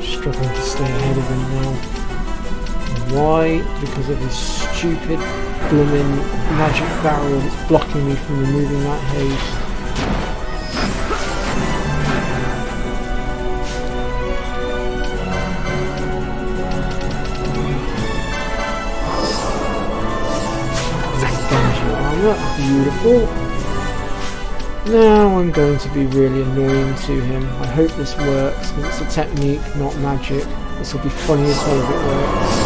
Struggling to stay ahead of him now. Why? Because of his stupid blooming magic barrier that's blocking me from removing that haste. Beautiful. Now I'm going to be really annoying to him. I hope this works because it's a technique, not magic. This will be funny as hell if it works.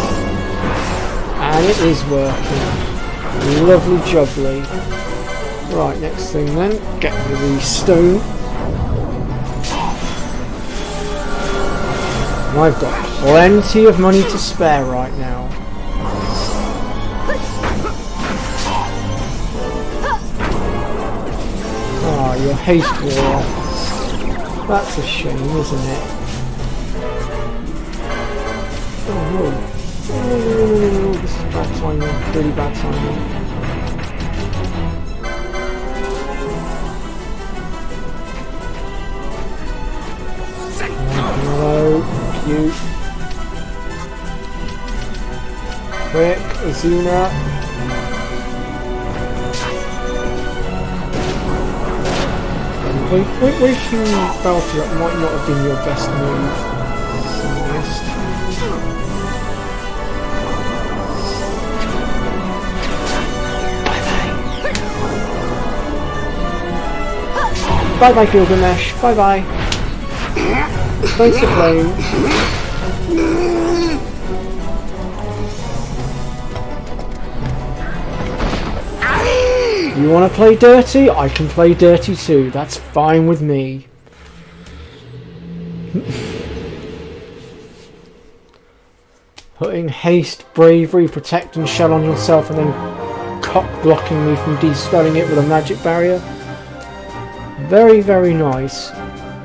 And it is working. Lovely jubbly. Right, next thing then, get rid of the stone. And I've got plenty of money to spare right now. Your haste wore off. That's a shame, isn't it? Oh no. No. This is bad timing. Really bad timing. Hello. Cute. Quick, Azuna. Waking Bounty up might not have been your best move, to be honest. Bye bye Gilgamesh, bye bye. Thanks for playing. You want to play dirty? I can play dirty too. That's fine with me. Putting haste, bravery, protect and shell on yourself and then cock blocking me from de-spelling it with a magic barrier. Very, very nice,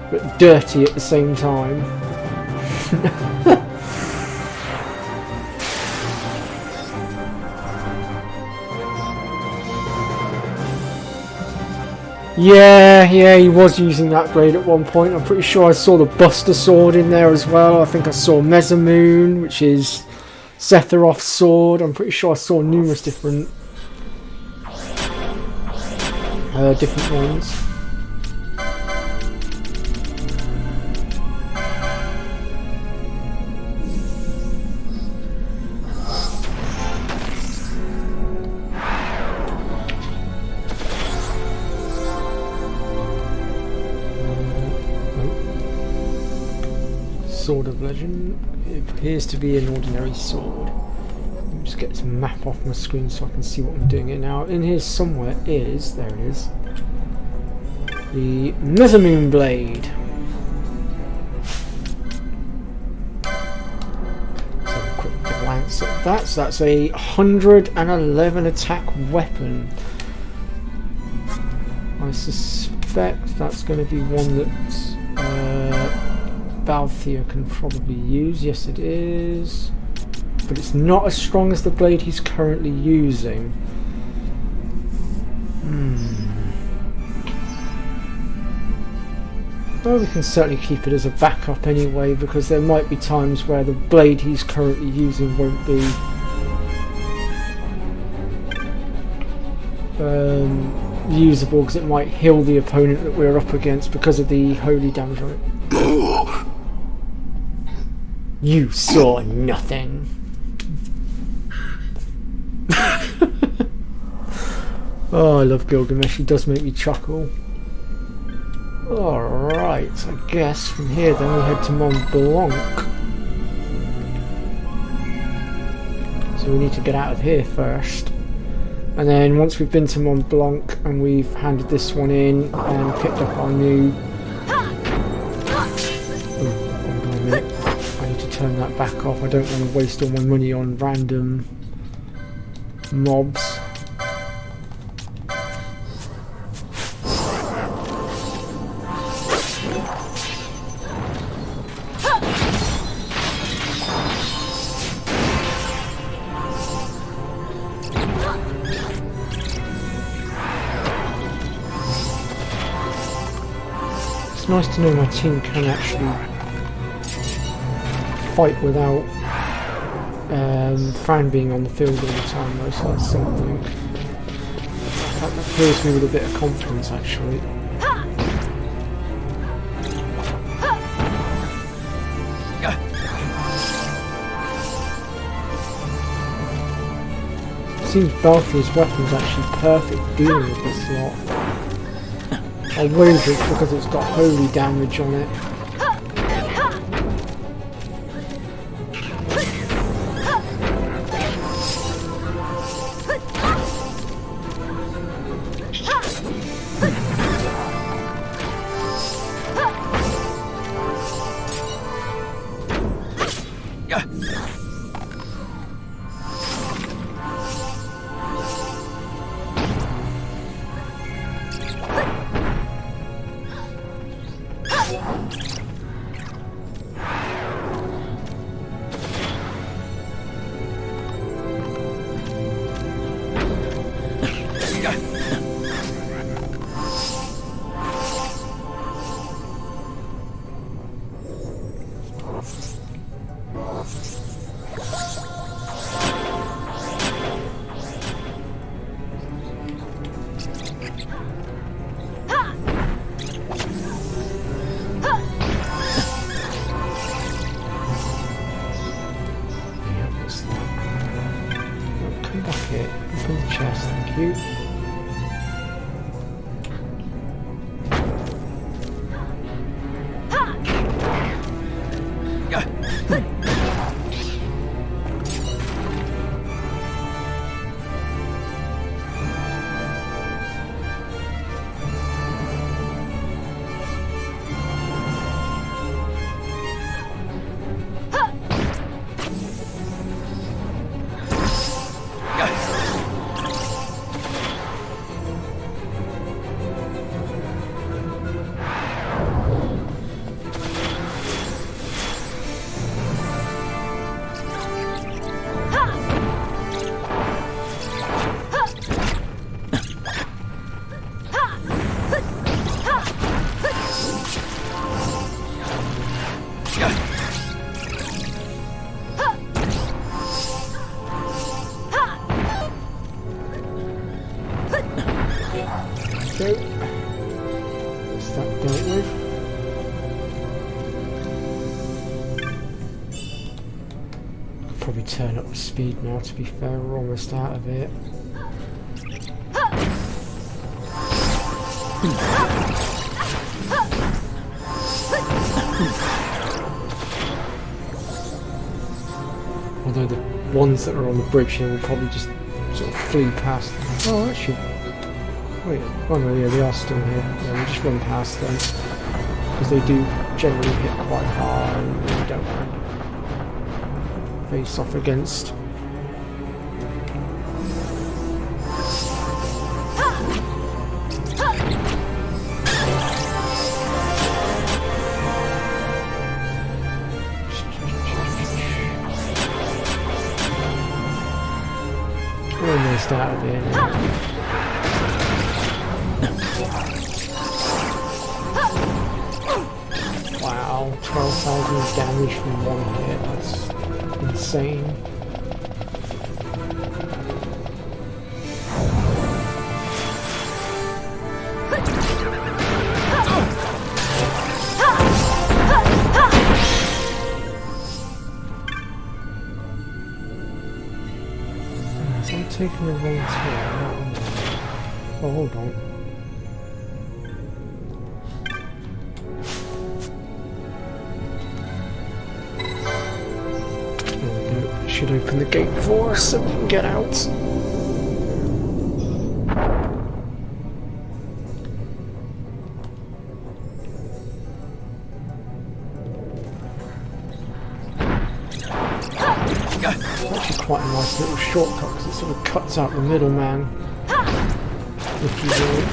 but dirty at the same time. Yeah, he was using that blade at one point. I'm pretty sure I saw the Buster Sword in there as well. I think I saw Mesamoon, which is Sephiroth's sword. I'm pretty sure I saw numerous different ones. Sword of Legend. It appears to be an ordinary sword. Let me just get this map off my screen so I can see what I'm doing here now. In here somewhere is, there it is, the Mesamoon blade. So a quick glance at that. So that's a 111 attack weapon. I suspect that's going to be one that Balthier can probably use. Yes, it is, but it's not as strong as the blade he's currently using. Well, we can certainly keep it as a backup anyway, because there might be times where the blade he's currently using won't be usable, because it might heal the opponent that we're up against because of the holy damage on it. You saw nothing. Oh, I love Gilgamesh. He does make me chuckle. Alright, I guess from here then we head to Mont Blanc. So we need to get out of here first. And then once we've been to Mont Blanc and we've handed this one in and picked up our new... turn that back off. I don't want to waste all my money on random mobs. It's nice to know my team can actually fight without Fran being on the field all the time though, so that's something. That fills me with a bit of confidence actually. Seems Balthier's weapon's actually perfect for dealing with this lot. I'll wager it's because it's got holy damage on it. getting up to speed now, to be fair, we're almost out of it. Although the ones that are on the bridge here will probably just sort of flee past them. Oh, actually, wait, oh no, yeah, they are still here. Yeah, we'll just run past them. Because they do generally hit quite hard and we don't want to face off against. Almost out of here now. Wow, 12,000 damage from one hit, that's insane. Taking the wrong turn. Oh, hold on. There we go. Should open the gate for us so we can get out. Quite a nice little shortcut because it sort of cuts out the middleman, if you will.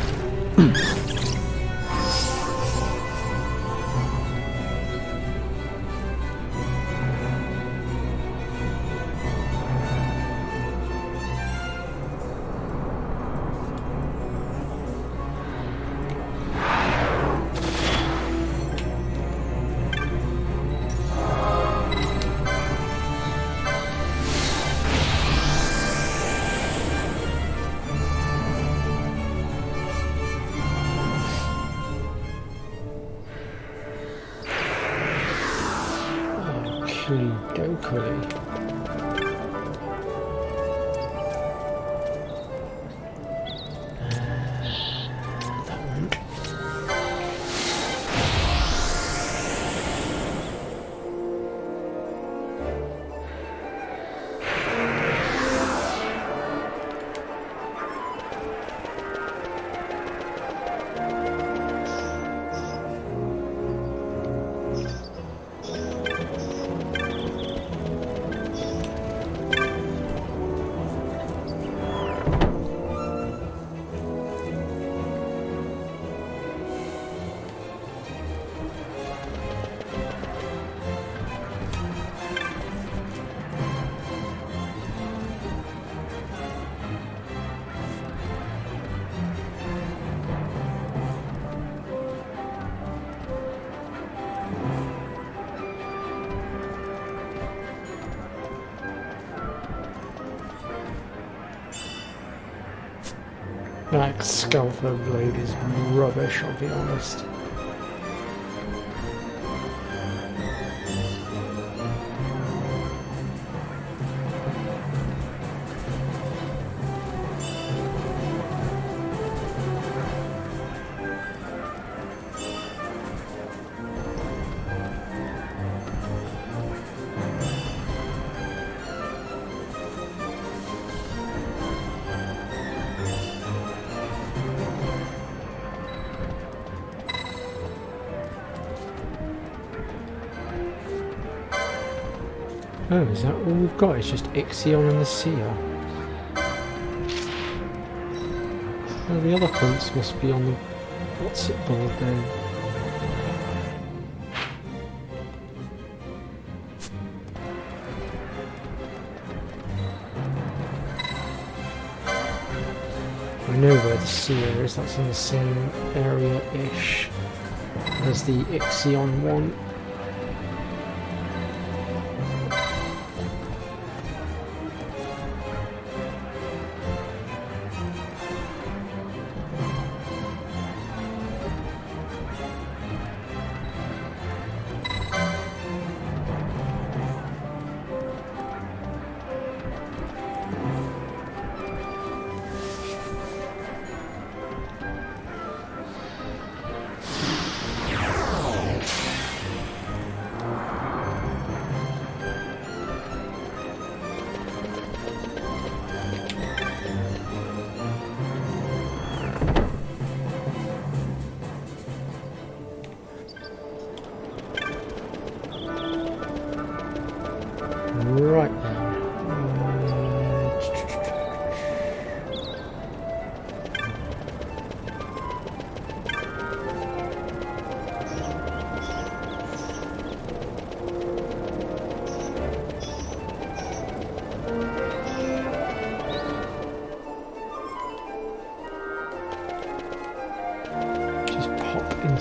Dokuri. That one. That Scalper blade is rubbish, I'll be honest. Oh, is that all we've got? It's just Ixion and the Seer. Well, the other hunts must be on the what's it called then? I know where the Seer is, that's in the same area-ish as the Ixion one.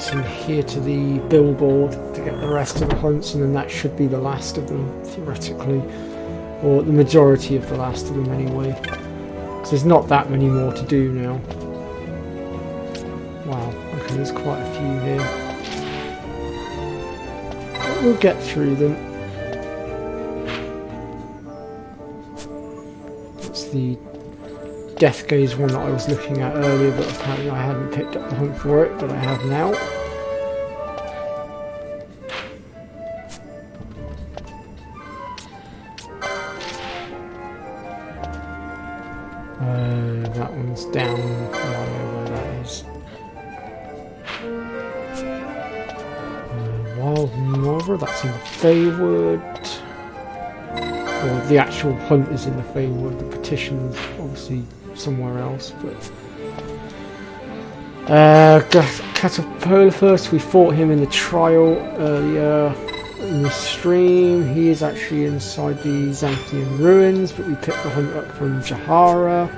once I'm here to the billboard to get the rest of the hunts, and then that should be the last of them, theoretically. Or the majority of the last of them, anyway. Because there's not that many more to do now. Wow, okay, there's quite a few here. But we'll get through them. That's the Death Gaze one that I was looking at earlier, but apparently I hadn't picked up the hunt for it, but I have now. That one's down. I know where that is. Wild Nova, that's in the Feywood. Or the actual hunt is in the Feywood. The petition's obviously somewhere else, but Caterpillar first, we fought him in the trial earlier in the stream. He is actually inside the Xanthian ruins, but we picked the hunt up from Jahara.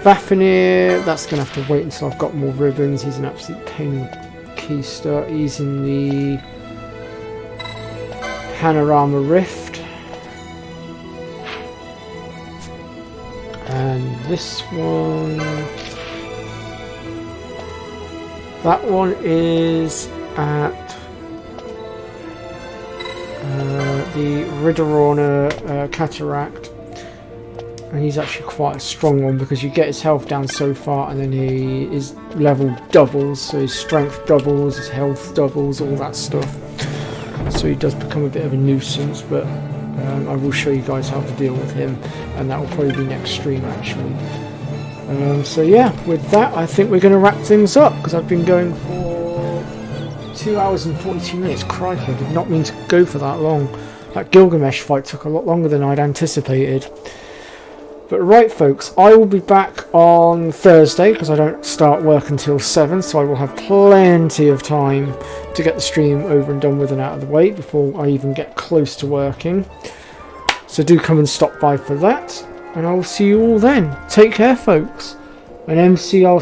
Vafanir, that's gonna have to wait until I've got more ribbons. He's an absolute pain in the keister. He's in the Panorama Rift. And this one, that one is at the Ridorona Cataract, and he's actually quite a strong one because you get his health down so far, and then his level doubles, so his strength doubles, his health doubles, all that stuff. So he does become a bit of a nuisance, but I will show you guys how to deal with him, and that will probably be next stream actually. So yeah, with that I think we're going to wrap things up, because I've been going for 2 hours and 42 minutes. Crikey, I did not mean to go for that long. That Gilgamesh fight took a lot longer than I'd anticipated. But right folks, I will be back on Thursday, because I don't start work until 7, so I will have plenty of time to get the stream over and done with and out of the way before I even get close to working. So do come and stop by for that, and I will see you all then. Take care folks, and MC, I'll